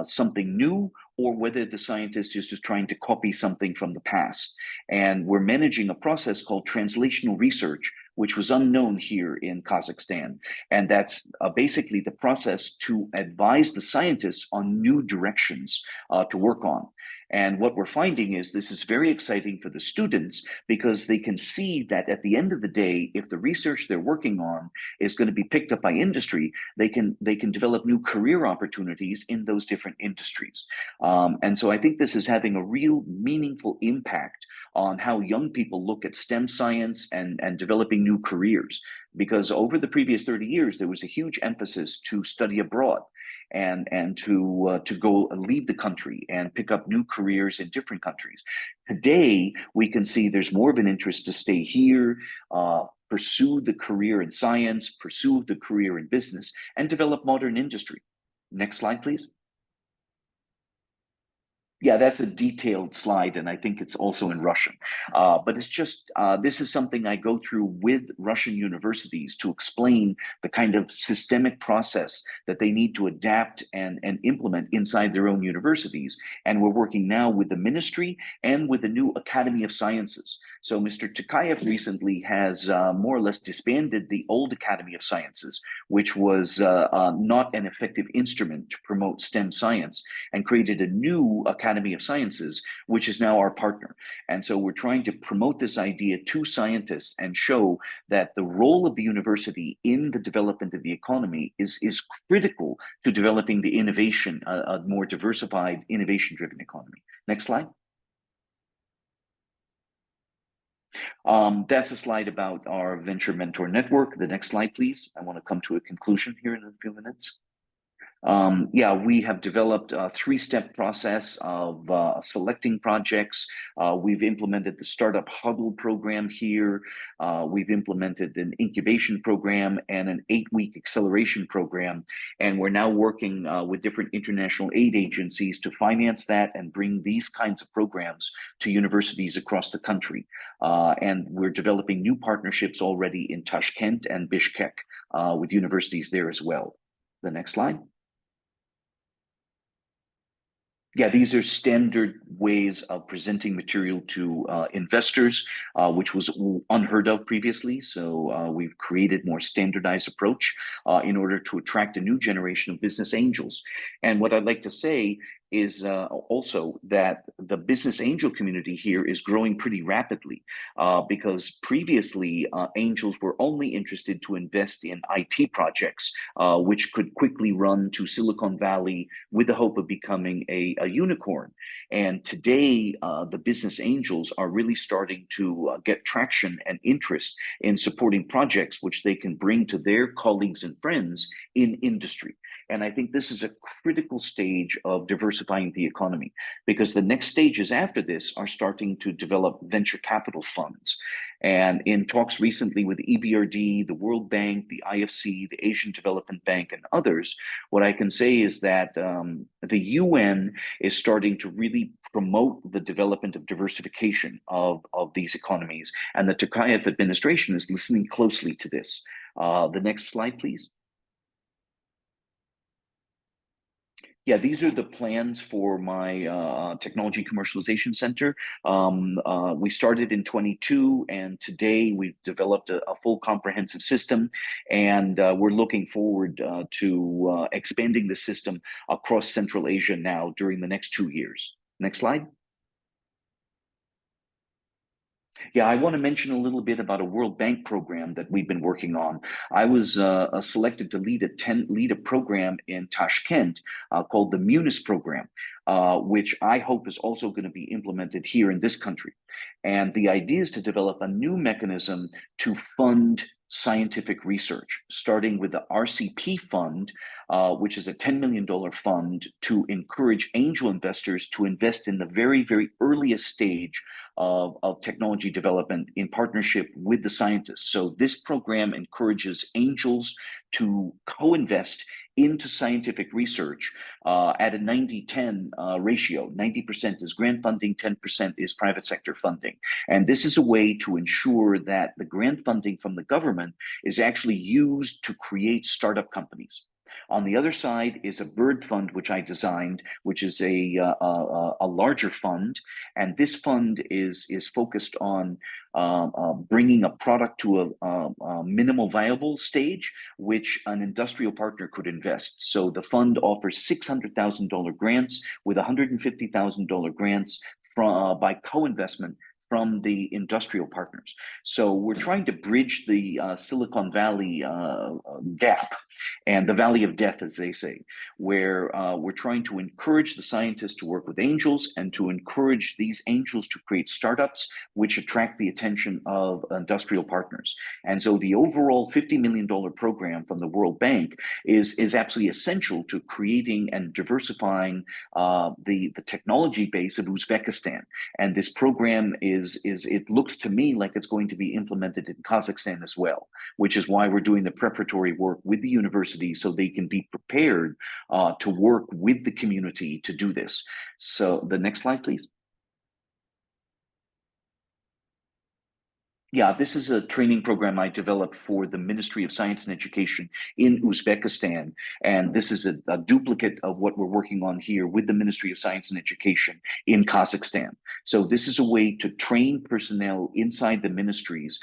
something new or whether the scientist is just trying to copy something from the past. And we're managing a process called translational research, which was unknown here in Kazakhstan. And that's basically the process to advise the scientists on new directions to work on. And what we're finding is this is very exciting for the students because they can see that at the end of the day, if the research they're working on is going to be picked up by industry, they can develop new career opportunities in those different industries. And so I think this is having a real meaningful impact on how young people look at STEM science and developing new careers. Because over the previous 30 years, there was a huge emphasis to study abroad and to go leave the country and pick up new careers in different countries. Today, we can see there's more of an interest to stay here, pursue the career in science, pursue the career in business, and develop modern industry. Next slide, please. Yeah, that's a detailed slide, and I think it's also in Russian. But it's just, this is something I go through with Russian universities to explain the kind of systemic process that they need to adapt and implement inside their own universities. And we're working now with the ministry and with the new Academy of Sciences. So Mr. Tokayev recently has more or less disbanded the old Academy of Sciences, which was not an effective instrument to promote STEM science, and created a new Academy of Sciences, which is now our partner. And so we're trying to promote this idea to scientists and show that the role of the university in the development of the economy is critical to developing the innovation, a more diversified, innovation-driven economy. Next slide. That's a slide about our venture mentor network. The next slide, please. I want to come to a conclusion here in a few minutes. Yeah, we have developed a three-step process of selecting projects. We've implemented the Startup Huddle program here. We've implemented an incubation program and an 8-week acceleration program. And we're now working with different international aid agencies to finance that and bring these kinds of programs to universities across the country. And we're developing new partnerships already in Tashkent and Bishkek with universities there as well. The next slide. Yeah, these are standard ways of presenting material to investors, which was unheard of previously. So we've created more standardized approach in order to attract a new generation of business angels. And what I'd like to say is also that the business angel community here is growing pretty rapidly because previously angels were only interested to invest in IT projects, which could quickly run to Silicon Valley with the hope of becoming a unicorn. And today, the business angels are really starting to get traction and interest in supporting projects which they can bring to their colleagues and friends in industry. And I think this is a critical stage of diversifying the economy because the next stages after this are starting to develop venture capital funds. And in talks recently with EBRD, the World Bank, the IFC, the Asian Development Bank, and others, what I can say is that the UN is starting to really promote the development of diversification of these economies. And the Tokayev administration is listening closely to this. The next slide, please. Yeah, these are the plans for my technology commercialization center. We started in 22, and today we've developed a full comprehensive system, and we're looking forward to expanding the system across Central Asia now during the next 2 years. Next slide. Yeah, I want to mention a little bit about a World Bank program that we've been working on. I was selected to lead a program in Tashkent called the Munis program, which I hope is also going to be implemented here in this country. And the idea is to develop a new mechanism to fund scientific research, starting with the RCP fund, which is a $10 million fund to encourage angel investors to invest in the very, very earliest stage of technology development in partnership with the scientists. So this program encourages angels to co-invest into scientific research at a 90-10 ratio. 90% is grant funding, 10% is private sector funding. And this is a way to ensure that the grant funding from the government is actually used to create startup companies. On the other side is a bird fund, which I designed, which is a larger fund. And this fund is focused on bringing a product to a minimal viable stage, which an industrial partner could invest. So the fund offers $600,000 grants with $150,000 grants by co-investment from the industrial partners. So we're trying to bridge the Silicon Valley gap and the valley of death, as they say, where we're trying to encourage the scientists to work with angels and to encourage these angels to create startups which attract the attention of industrial partners. And so the overall $50 million program from the World Bank is absolutely essential to creating and diversifying the technology base of Uzbekistan. And this program it looks to me like it's going to be implemented in Kazakhstan as well, which is why we're doing the preparatory work with the university so they can be prepared to work with the community to do this. So the next slide, please. Yeah, this is a training program I developed for the Ministry of Science and Education in Uzbekistan. And this is a duplicate of what we're working on here with the Ministry of Science and Education in Kazakhstan. So this is a way to train personnel inside the ministries,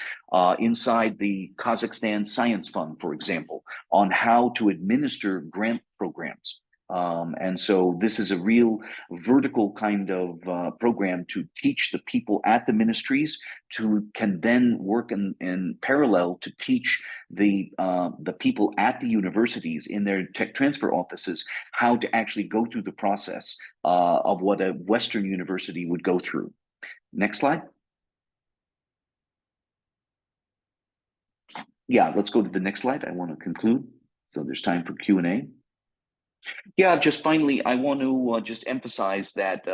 inside the Kazakhstan Science Fund, for example, on how to administer grant programs. And so this is a real vertical kind of program to teach the people at the ministries to can then work in parallel to teach the people at the universities in their tech transfer offices how to actually go through the process of what a Western university would go through. Next slide. Yeah, let's go to the next slide. I want to conclude. So there's time for Q&A. Yeah, just finally, I want to just emphasize that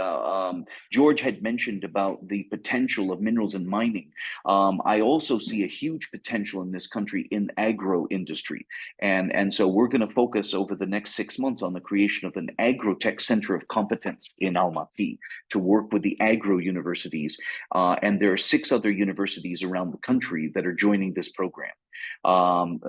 George had mentioned about the potential of minerals and mining. I also see a huge potential in this country in agro industry, and so we're going to focus over the next 6 months on the creation of an agrotech center of competence in Almaty to work with the agro universities, and there are 6 other universities around the country that are joining this program.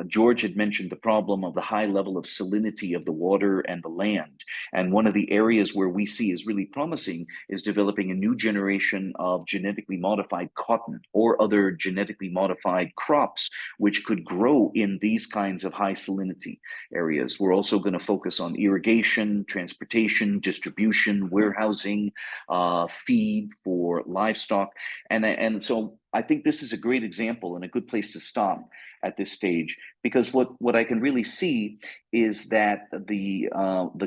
George had mentioned the problem of the high level of salinity of the water and the land. And one of the areas where we see is really promising is developing a new generation of genetically modified cotton or other genetically modified crops, which could grow in these kinds of high salinity areas. We're also going to focus on irrigation, transportation, distribution, warehousing, feed for livestock. And so I think this is a great example and a good place to stop at this stage, because what I can really see is that the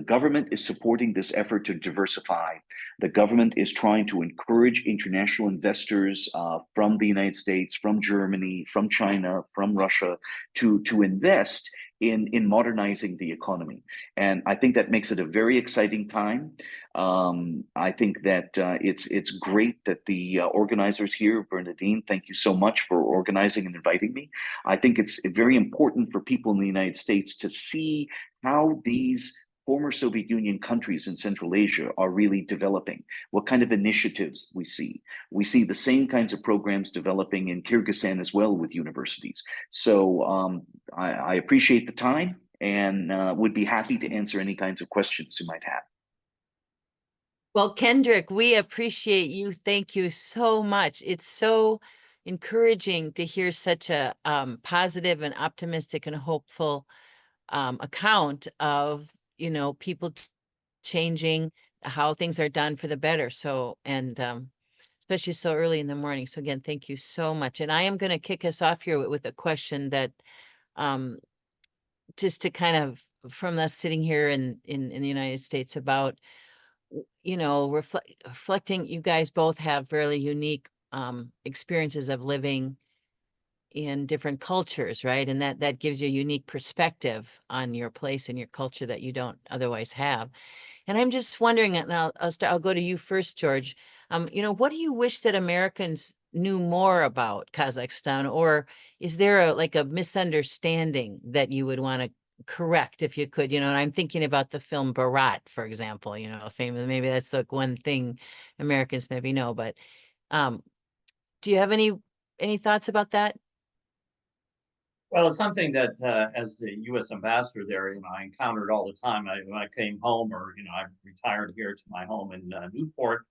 government is supporting this effort to diversify. The government is trying to encourage international investors from the United States, from Germany, from China, from Russia to invest in modernizing the economy. And I think that makes it a very exciting time. I think that it's great that the organizers here, Bernadine, thank you so much for organizing and inviting me. I think it's very important for people in the United States to see how these former Soviet Union countries in Central Asia are really developing, what kind of initiatives we see. We see the same kinds of programs developing in Kyrgyzstan as well with universities. So I appreciate the time and would be happy to answer any kinds of questions you might have. Well, Kendrick, we appreciate you. Thank you so much. It's so encouraging to hear such a positive and optimistic and hopeful account of, people changing how things are done for the better. So, and especially so early in the morning. So again, thank you so much. And I am going to kick us off here with a question that um, just to kind of from us sitting here in the United States about reflecting, you guys both have really unique experiences of living in different cultures, right? And that gives you a unique perspective on your place and your culture that you don't otherwise have. And I'm just wondering, and I'll go to you first, George. What do you wish that Americans knew more about Kazakhstan, or is there a misunderstanding that you would want to correct if you could? And I'm thinking about the film Barat, for example. Famous. Maybe that's like one thing Americans maybe know. But do you have any thoughts about that? Well, it's something that, as the U.S. ambassador there, I encountered all the time. When I came home, or I retired here to my home in Newport,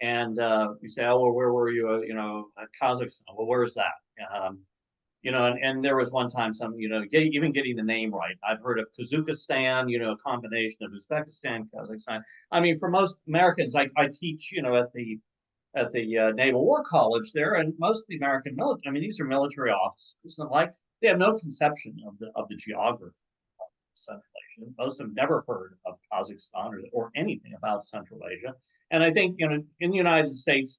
and you say, "Oh, well, where were you?" Kazakhstan. Well, where's that? And there was one time even getting the name right. I've heard of Kazakhstan, a combination of Uzbekistan, Kazakhstan. I mean, for most Americans, I teach, at the Naval War College there, and most of the American military. I mean, these are military officers, and they have no conception of the geography of Central Asia. Most of them never heard of Kazakhstan or anything about Central Asia. And I think, in the United States,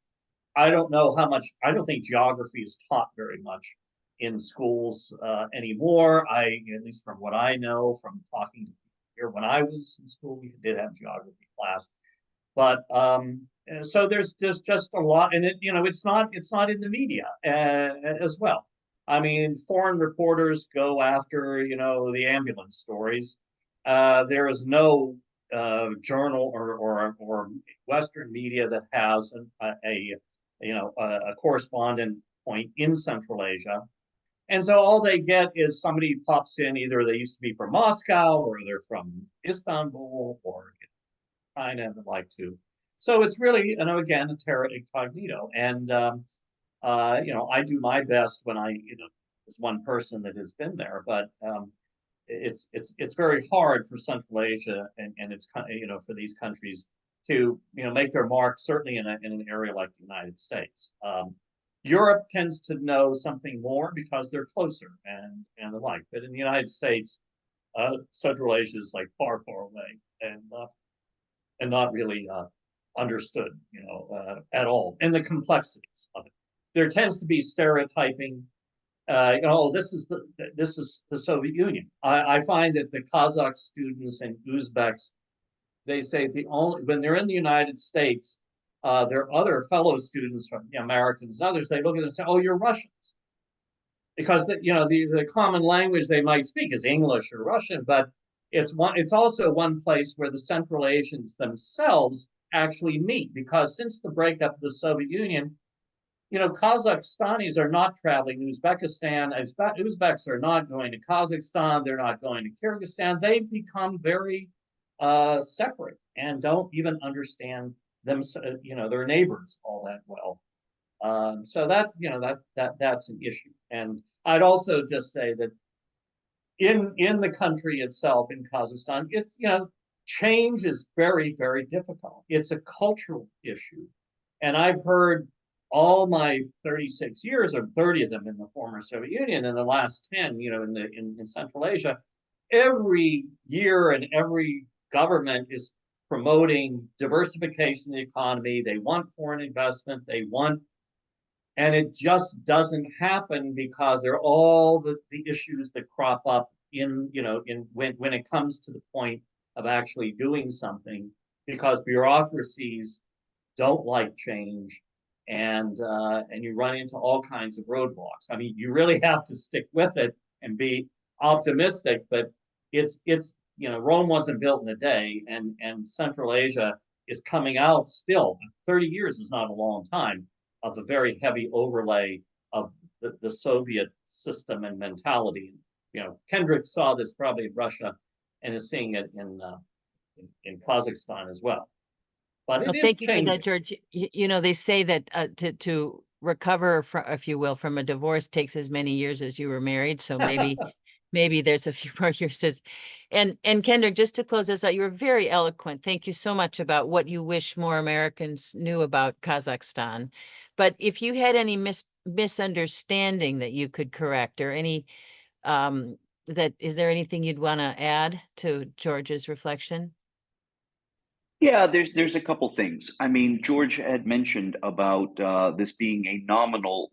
I don't know how much. I don't think geography is taught very much in schools anymore. At least from what I know from talking to people here, when I was in school, we did have geography class, but so there's just a lot, and it's not in the media as well. I mean, foreign reporters go after the ambulance stories. There is no journal or Western media that has a correspondent point in Central Asia. And so all they get is somebody pops in, either they used to be from Moscow or they're from Istanbul or China and like to. So it's really, again, a terra incognito. And, I do my best when as one person that has been there, but it's very hard for Central Asia and it's, for these countries to, make their mark, certainly in an area like the United States. Europe tends to know something more because they're closer and the like. But in the United States, Central Asia is like far, far away and not really understood, at all, and the complexities of it. There tends to be stereotyping this is the Soviet Union. I find that the Kazakh students and Uzbeks, they say when they're in the United States, their other fellow students from Americans and others, they look at them and say, "Oh, you're Russians," because the common language they might speak is English or Russian, but it's also one place where the Central Asians themselves actually meet, because since the breakup of the Soviet Union, Kazakhstanis are not traveling to Uzbekistan. Uzbeks are not going to Kazakhstan. They're not going to Kyrgyzstan. They've become very separate and don't even understand their neighbors all that well. So that's an issue. And I'd also just say that in the country itself, in Kazakhstan, it's change is very, very difficult. It's a cultural issue, and I've heard all my 36 years, or 30 of them in the former Soviet Union, and the last 10, in Central Asia, every year and every government is promoting diversification of the economy. They want foreign investment. And it just doesn't happen because there are all the issues that crop up when it comes to the point of actually doing something, because bureaucracies don't like change, and you run into all kinds of roadblocks. I mean, you really have to stick with it and be optimistic, but it's Rome wasn't built in a day, and Central Asia is coming out still. 30 years is not a long time of the very heavy overlay of the Soviet system and mentality. Kendrick saw this probably in Russia and is seeing it in Kazakhstan as well. But it is thank you for changing. that, George. They say that to recover, if you will, from a divorce takes as many years as you were married. So maybe there's a few more years. And Kendrick, just to close this out, you were very eloquent. Thank you so much about what you wish more Americans knew about Kazakhstan. But if you had any misunderstanding that you could correct, or any is there anything you'd want to add to George's reflection? Yeah, there's a couple things. I mean, George had mentioned about this being a nominal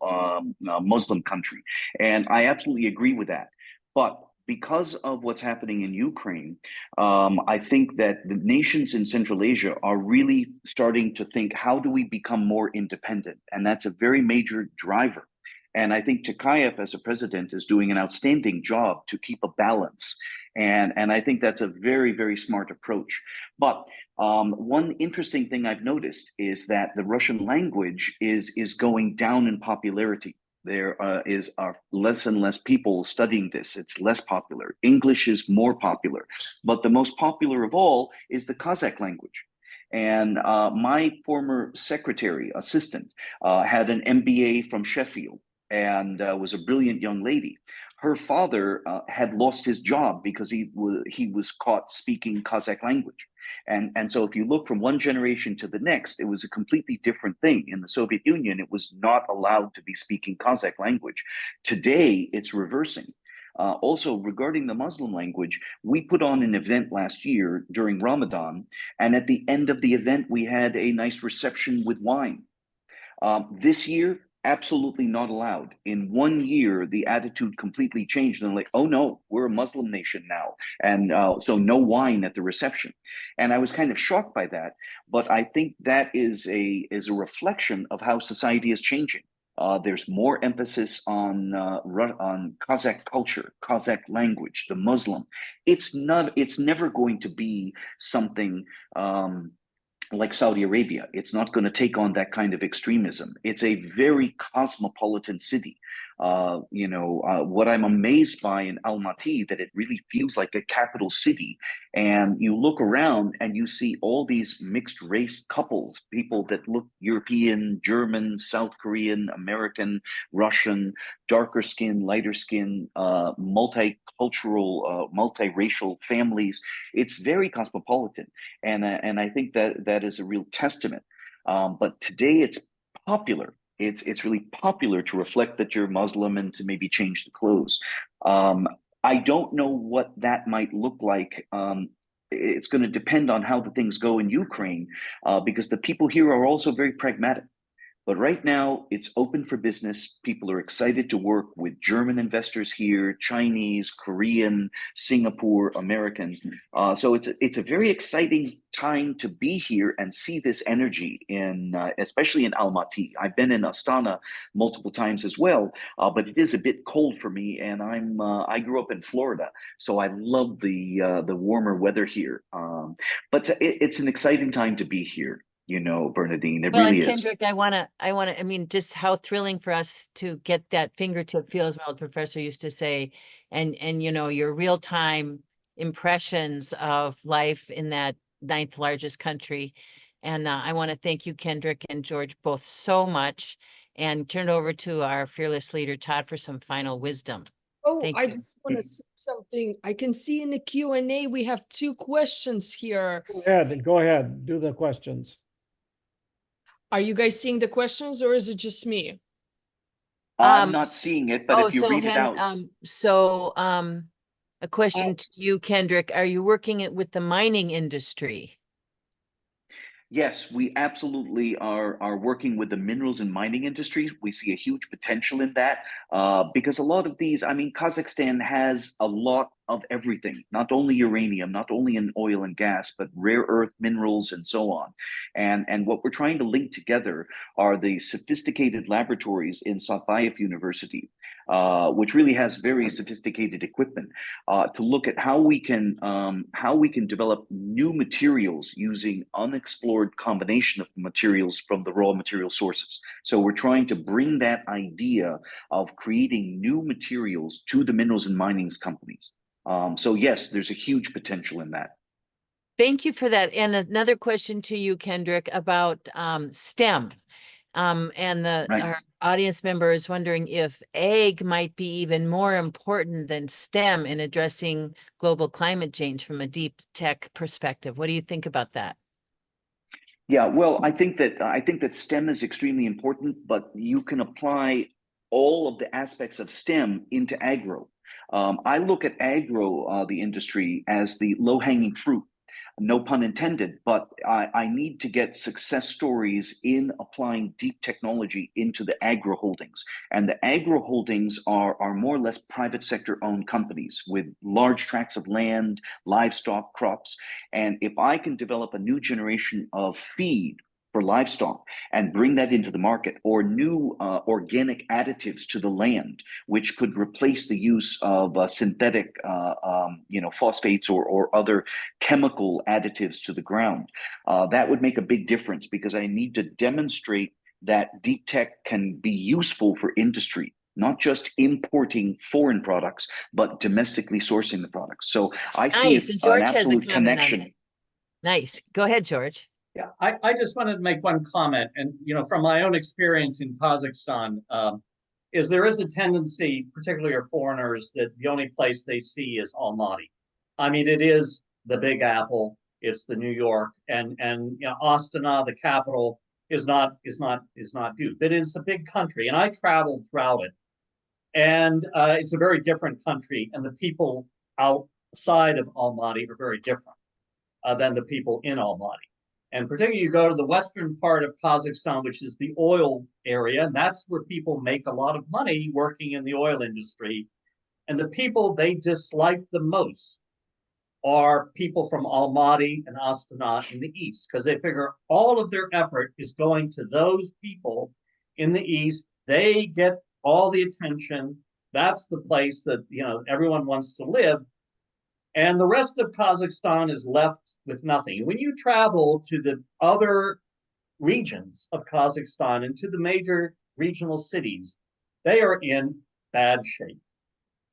Muslim country, and I absolutely agree with that. But because of what's happening in Ukraine, I think that the nations in Central Asia are really starting to think, how do we become more independent? And that's a very major driver. And I think Tokayev, as a president, is doing an outstanding job to keep a balance. And I think that's a very, very smart approach. But one interesting thing I've noticed is that the Russian language is going down in popularity. There are less and less people studying this. It's less popular. English is more popular. But the most popular of all is the Kazakh language. And my former secretary assistant had an MBA from Sheffield and was a brilliant young lady. Her father had lost his job because he was caught speaking Kazakh language. And so if you look from one generation to the next, it was a completely different thing. In the Soviet Union, it was not allowed to be speaking Kazakh language. Today, it's reversing. Also, regarding the Muslim language, we put on an event last year during Ramadan, and at the end of the event, we had a nice reception with wine. This year, absolutely not allowed. In 1 year, the attitude completely changed. And like, oh no, we're a Muslim nation now. And so no wine at the reception. And I was kind of shocked by that. But I think that is a reflection of how society is changing. There's more emphasis on Kazakh culture, Kazakh language, the Muslim. It's never going to be something like Saudi Arabia. It's not going to take on that kind of extremism. It's a very cosmopolitan city. What I'm amazed by in Almaty, that it really feels like a capital city. And you look around and you see all these mixed race couples, people that look European, German, South Korean, American, Russian, darker skin, lighter skin, multicultural, multiracial families. It's very cosmopolitan. And I think that is a real testament. But today it's popular. It's really popular to reflect that you're Muslim and to maybe change the clothes. I don't know what that might look like. It's going to depend on how the things go in Ukraine, because the people here are also very pragmatic. But right now, it's open for business. People are excited to work with German investors here, Chinese, Korean, Singapore, American. So it's a very exciting time to be here and see this energy in, especially in Almaty. I've been in Astana multiple times as well, but it is a bit cold for me, and I grew up in Florida, so I love the warmer weather here. But it's an exciting time to be here. You know, Bernadine, it Well, and really is. Kendrick, I mean, just how thrilling for us to get that fingertip feel, as my old professor used to say, and you know, your real-time impressions of life in that ninth largest country. And I want to thank you, Kendrick and George, both so much, and turn it over to our fearless leader, Todd, for some final wisdom. Oh, Thank I you. just want to say something. I can see in the Q&A we have 2 questions here. Go ahead, do the questions. Are you guys seeing the questions or is it just me? I'm not seeing it, but Oh, if you so read it out. A question to you, Kendrick. Are you working it with the mining industry? Yes, we absolutely are working with the minerals and mining industry. We see a huge potential in that because a lot of these, I mean, Kazakhstan has a lot of everything, not only uranium, not only in oil and gas, but rare earth minerals and so on. And what we're trying to link together are the sophisticated laboratories in Satbayev University, which really has very sophisticated equipment to look at how we can develop new materials using unexplored combination of materials from the raw material sources. So we're trying to bring that idea of creating new materials to the minerals and mining companies. So yes, there's a huge potential in that. Thank you for that. And another question to you, Kendrick, about STEM. And Right. our audience member is wondering if ag might be even more important than STEM in addressing global climate change from a deep tech perspective. What do you think about that? Yeah, well, I think that STEM is extremely important, but you can apply all of the aspects of STEM into agro. I look at agro, the industry, as the low-hanging fruit. No pun intended, but I need to get success stories in applying deep technology into the agro holdings. And the agro holdings are more or less private sector owned companies with large tracts of land, livestock, crops. And if I can develop a new generation of feed for livestock and bring that into the market, or new organic additives to the land, which could replace the use of synthetic, phosphates or other chemical additives to the ground, that would make a big difference because I need to demonstrate that deep tech can be useful for industry, not just importing foreign products, but domestically sourcing the products. So I see Nice. And an George has a absolute comment on connection. that. Nice. Go ahead, George. Yeah, I just wanted to make one comment, and from my own experience in Kazakhstan, is there is a tendency, particularly for foreigners, that the only place they see is Almaty. I mean, it is the Big Apple, it's the New York, and Astana, the capital, is not huge, but it's a big country, and I traveled throughout it, and it's a very different country, and the people outside of Almaty are very different than the people in Almaty. And particularly you go to the western part of Kazakhstan, which is the oil area, and that's where people make a lot of money working in the oil industry. And the people they dislike the most are people from Almaty and Astana in the east, because they figure all of their effort is going to those people in the east. They get all the attention. That's the place that everyone wants to live. And the rest of Kazakhstan is left with nothing. When you travel to the other regions of Kazakhstan and to the major regional cities, they are in bad shape.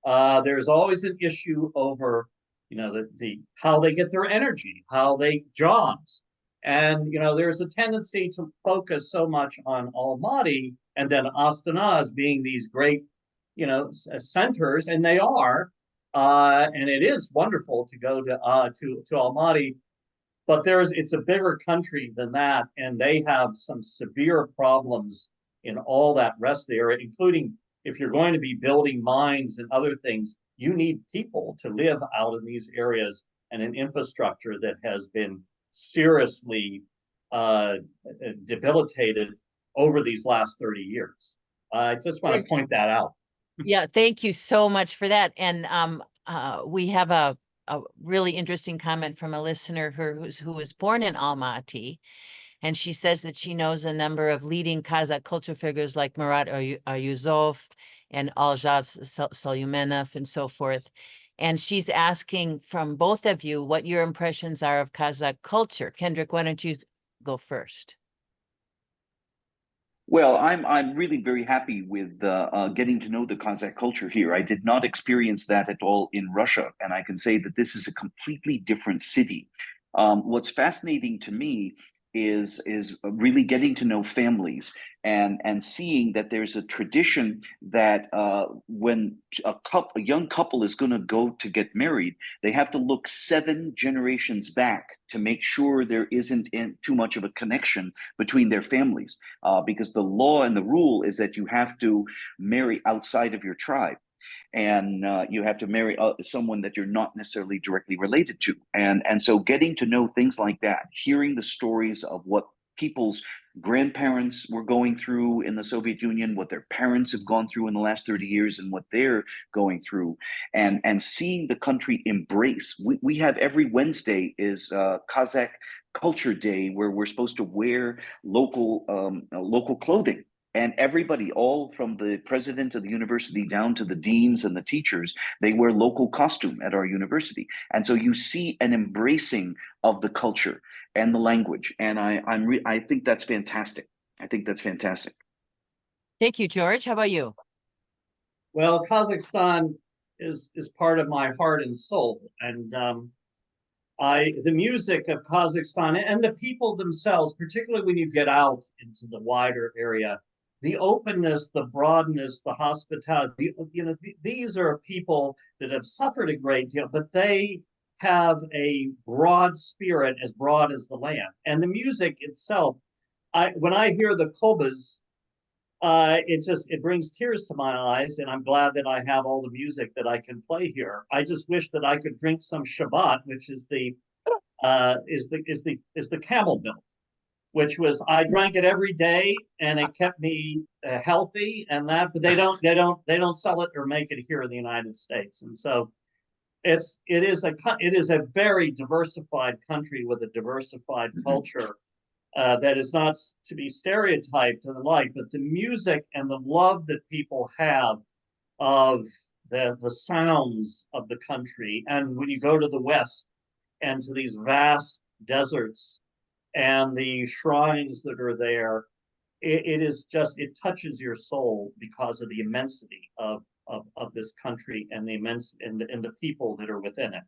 There's always an issue over, the how they get their energy, how they jobs, and there's a tendency to focus so much on Almaty and then Astana as being these great, centers, and they are. And it is wonderful to go to Almaty, but it's a bigger country than that, and they have some severe problems in all that rest of the area, including if you're going to be building mines and other things, you need people to live out in these areas and an infrastructure that has been seriously debilitated over these last 30 years. I just want to point that out. Yeah, thank you so much for that. And we have a really interesting comment from a listener who was born in Almaty. And she says that she knows a number of leading Kazakh culture figures like Murat Ayuzov and Aljav Salyumenov and so forth. And she's asking from both of you what your impressions are of Kazakh culture. Kendrick, why don't you go first? Well, I'm really very happy with getting to know the Kazakh culture here. I did not experience that at all in Russia, and I can say that this is a completely different city. What's fascinating to me is really getting to know families and seeing that there's a tradition that when a young couple is going to go to get married, they have to look 7 generations back to make sure there isn't too much of a connection between their families, because the law and the rule is that you have to marry outside of your tribe. And you have to marry someone that you're not necessarily directly related to. And so getting to know things like that, hearing the stories of what people's grandparents were going through in the Soviet Union, what their parents have gone through in the last 30 years and what they're going through, and seeing the country embrace. We have every Wednesday is Kazakh Culture Day, where we're supposed to wear local clothing. And everybody, all from the president of the university down to the deans and the teachers, they wear local costume at our university. And so you see an embracing of the culture and the language. And I think that's fantastic. I think that's fantastic. Thank you, George. How about you? Well, Kazakhstan is part of my heart and soul. And the music of Kazakhstan and the people themselves, particularly when you get out into the wider area, the openness, the broadness, the hospitality, these are people that have suffered a great deal, but they have a broad spirit, as broad as the land. And the music itself, when I hear the kobas, it brings tears to my eyes, and I'm glad that I have all the music that I can play here. I just wish that I could drink some Shabbat, which is the camel milk, which was, I drank it every day and it kept me healthy and that, but they don't sell it or make it here in the United States. And so it is a very diversified country with a diversified culture that is not to be stereotyped and the like, but the music and the love that people have of the sounds of the country. And when you go to the West and to these vast deserts and the shrines that are there, it touches your soul because of the immensity of this country and the people that are within it.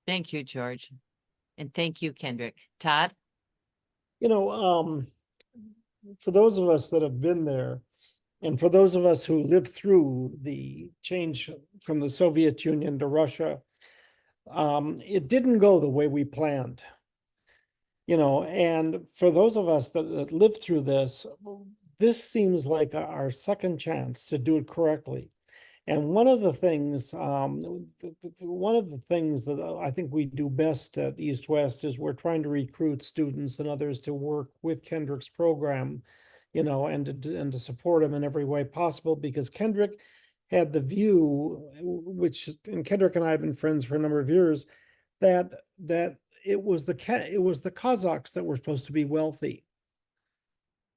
Thank you, George. And thank you, Kendrick. Todd? For those of us that have been there, and for those of us who lived through the change from the Soviet Union to Russia, it didn't go the way we planned. And for those of us that lived through this seems like our second chance to do it correctly. And one of the things that I think we do best at East West is we're trying to recruit students and others to work with Kendrick's program, and to support him in every way possible, because Kendrick had the view, and Kendrick and I have been friends for a number of years, that it was the Kazakhs that were supposed to be wealthy,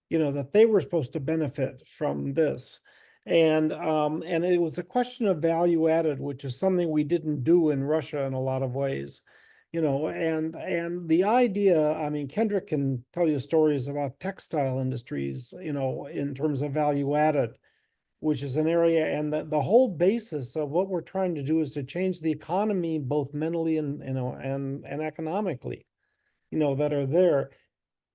that they were supposed to benefit from this. And it was a question of value added, which is something we didn't do in Russia in a lot of ways, and the idea, I mean, Kendrick can tell you stories about textile industries, in terms of value added, which is an area, and the whole basis of what we're trying to do is to change the economy, both mentally and economically, that are there.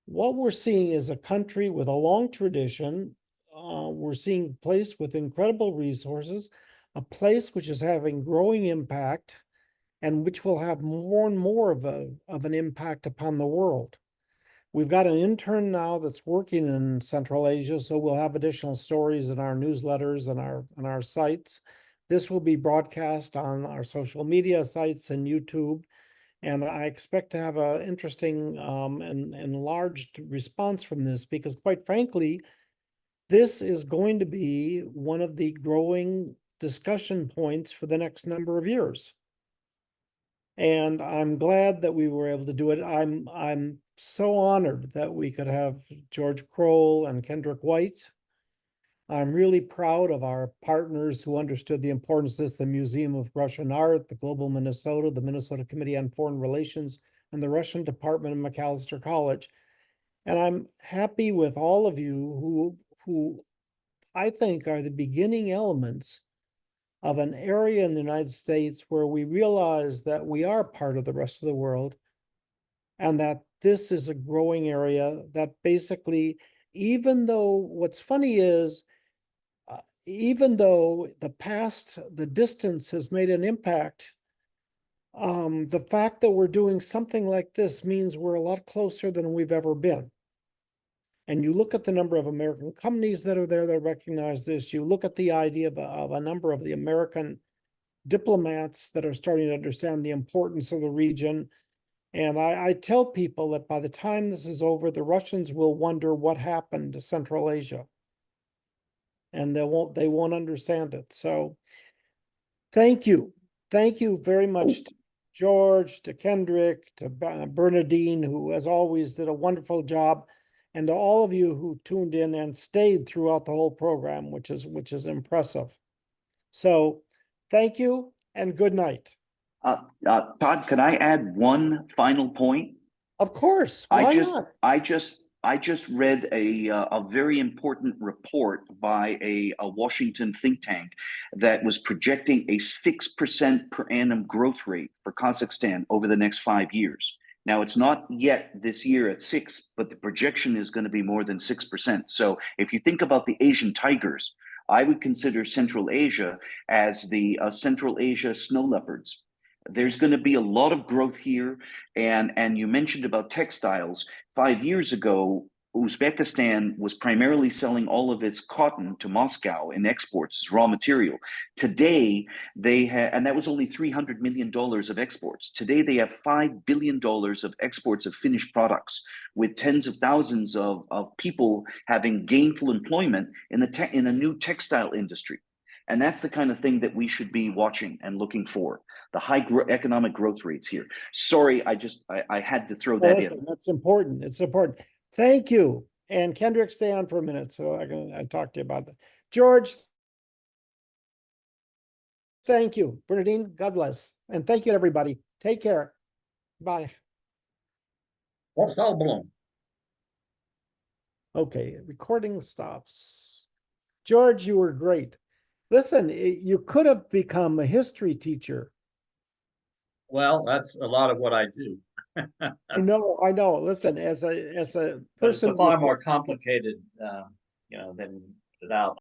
What we're seeing is a country with a long tradition. We're seeing a place with incredible resources, a place which is having growing impact, and which will have more and more of an impact upon the world. We've got an intern now that's working in Central Asia, so we'll have additional stories in our newsletters and our sites. This will be broadcast on our social media sites and YouTube. And I expect to have an interesting and enlarged response from this because, quite frankly, this is going to be one of the growing discussion points for the next number of years. And I'm glad that we were able to do it. I'm so honored that we could have George Krol and Kendrick White. I'm really proud of our partners who understood the importance of this, the Museum of Russian Art, the Global Minnesota, the Minnesota Committee on Foreign Relations, and the Russian Department of Macalester College. And I'm happy with all of you who I think are the beginning elements of an area in the United States where we realize that we are part of the rest of the world and that this is a growing area that basically, even though what's funny is, even though the distance has made an impact, the fact that we're doing something like this means we're a lot closer than we've ever been. And you look at the number of American companies that are there that recognize this. You look at the idea of a number of the American diplomats that are starting to understand the importance of the region. And I tell people that by the time this is over, the Russians will wonder what happened to Central Asia. And they won't understand it. So thank you. Thank you very much to George, to Kendrick, to Bernadine, who as always did a wonderful job, and to all of you who tuned in and stayed throughout the whole program, which is impressive. So thank you and good night. Todd, can I add one final point? Of course, why not? I just read a very important report by a Washington think tank that was projecting a 6% per annum growth rate for Kazakhstan over the next 5 years. Now, it's not yet this year at 6, but the projection is going to be more than 6%. So if you think about the Asian tigers, I would consider Central Asia as the Central Asia snow leopards. There's going to be a lot of growth here. And you mentioned about textiles. 5 years ago, Uzbekistan was primarily selling all of its cotton to Moscow in exports as raw material. Today, they have, and that was only $300 million of exports. Today, they have $5 billion of exports of finished products, with tens of thousands of people having gainful employment in a new textile industry. And that's the kind of thing that we should be watching and looking for, the high economic growth rates here. Sorry, I had to throw that in. That's important. It's important. Thank you. And Kendrick, stay on for a minute so I can talk to you about that. George, thank you. Bernadine, God bless. And thank you to everybody. Take care. Bye. What's all blown? Okay, recording stops. George, you were great. Listen, you could have become a history teacher. Well, that's a lot of what I do. I know. Listen, as a But it's person, a far more complicated, than without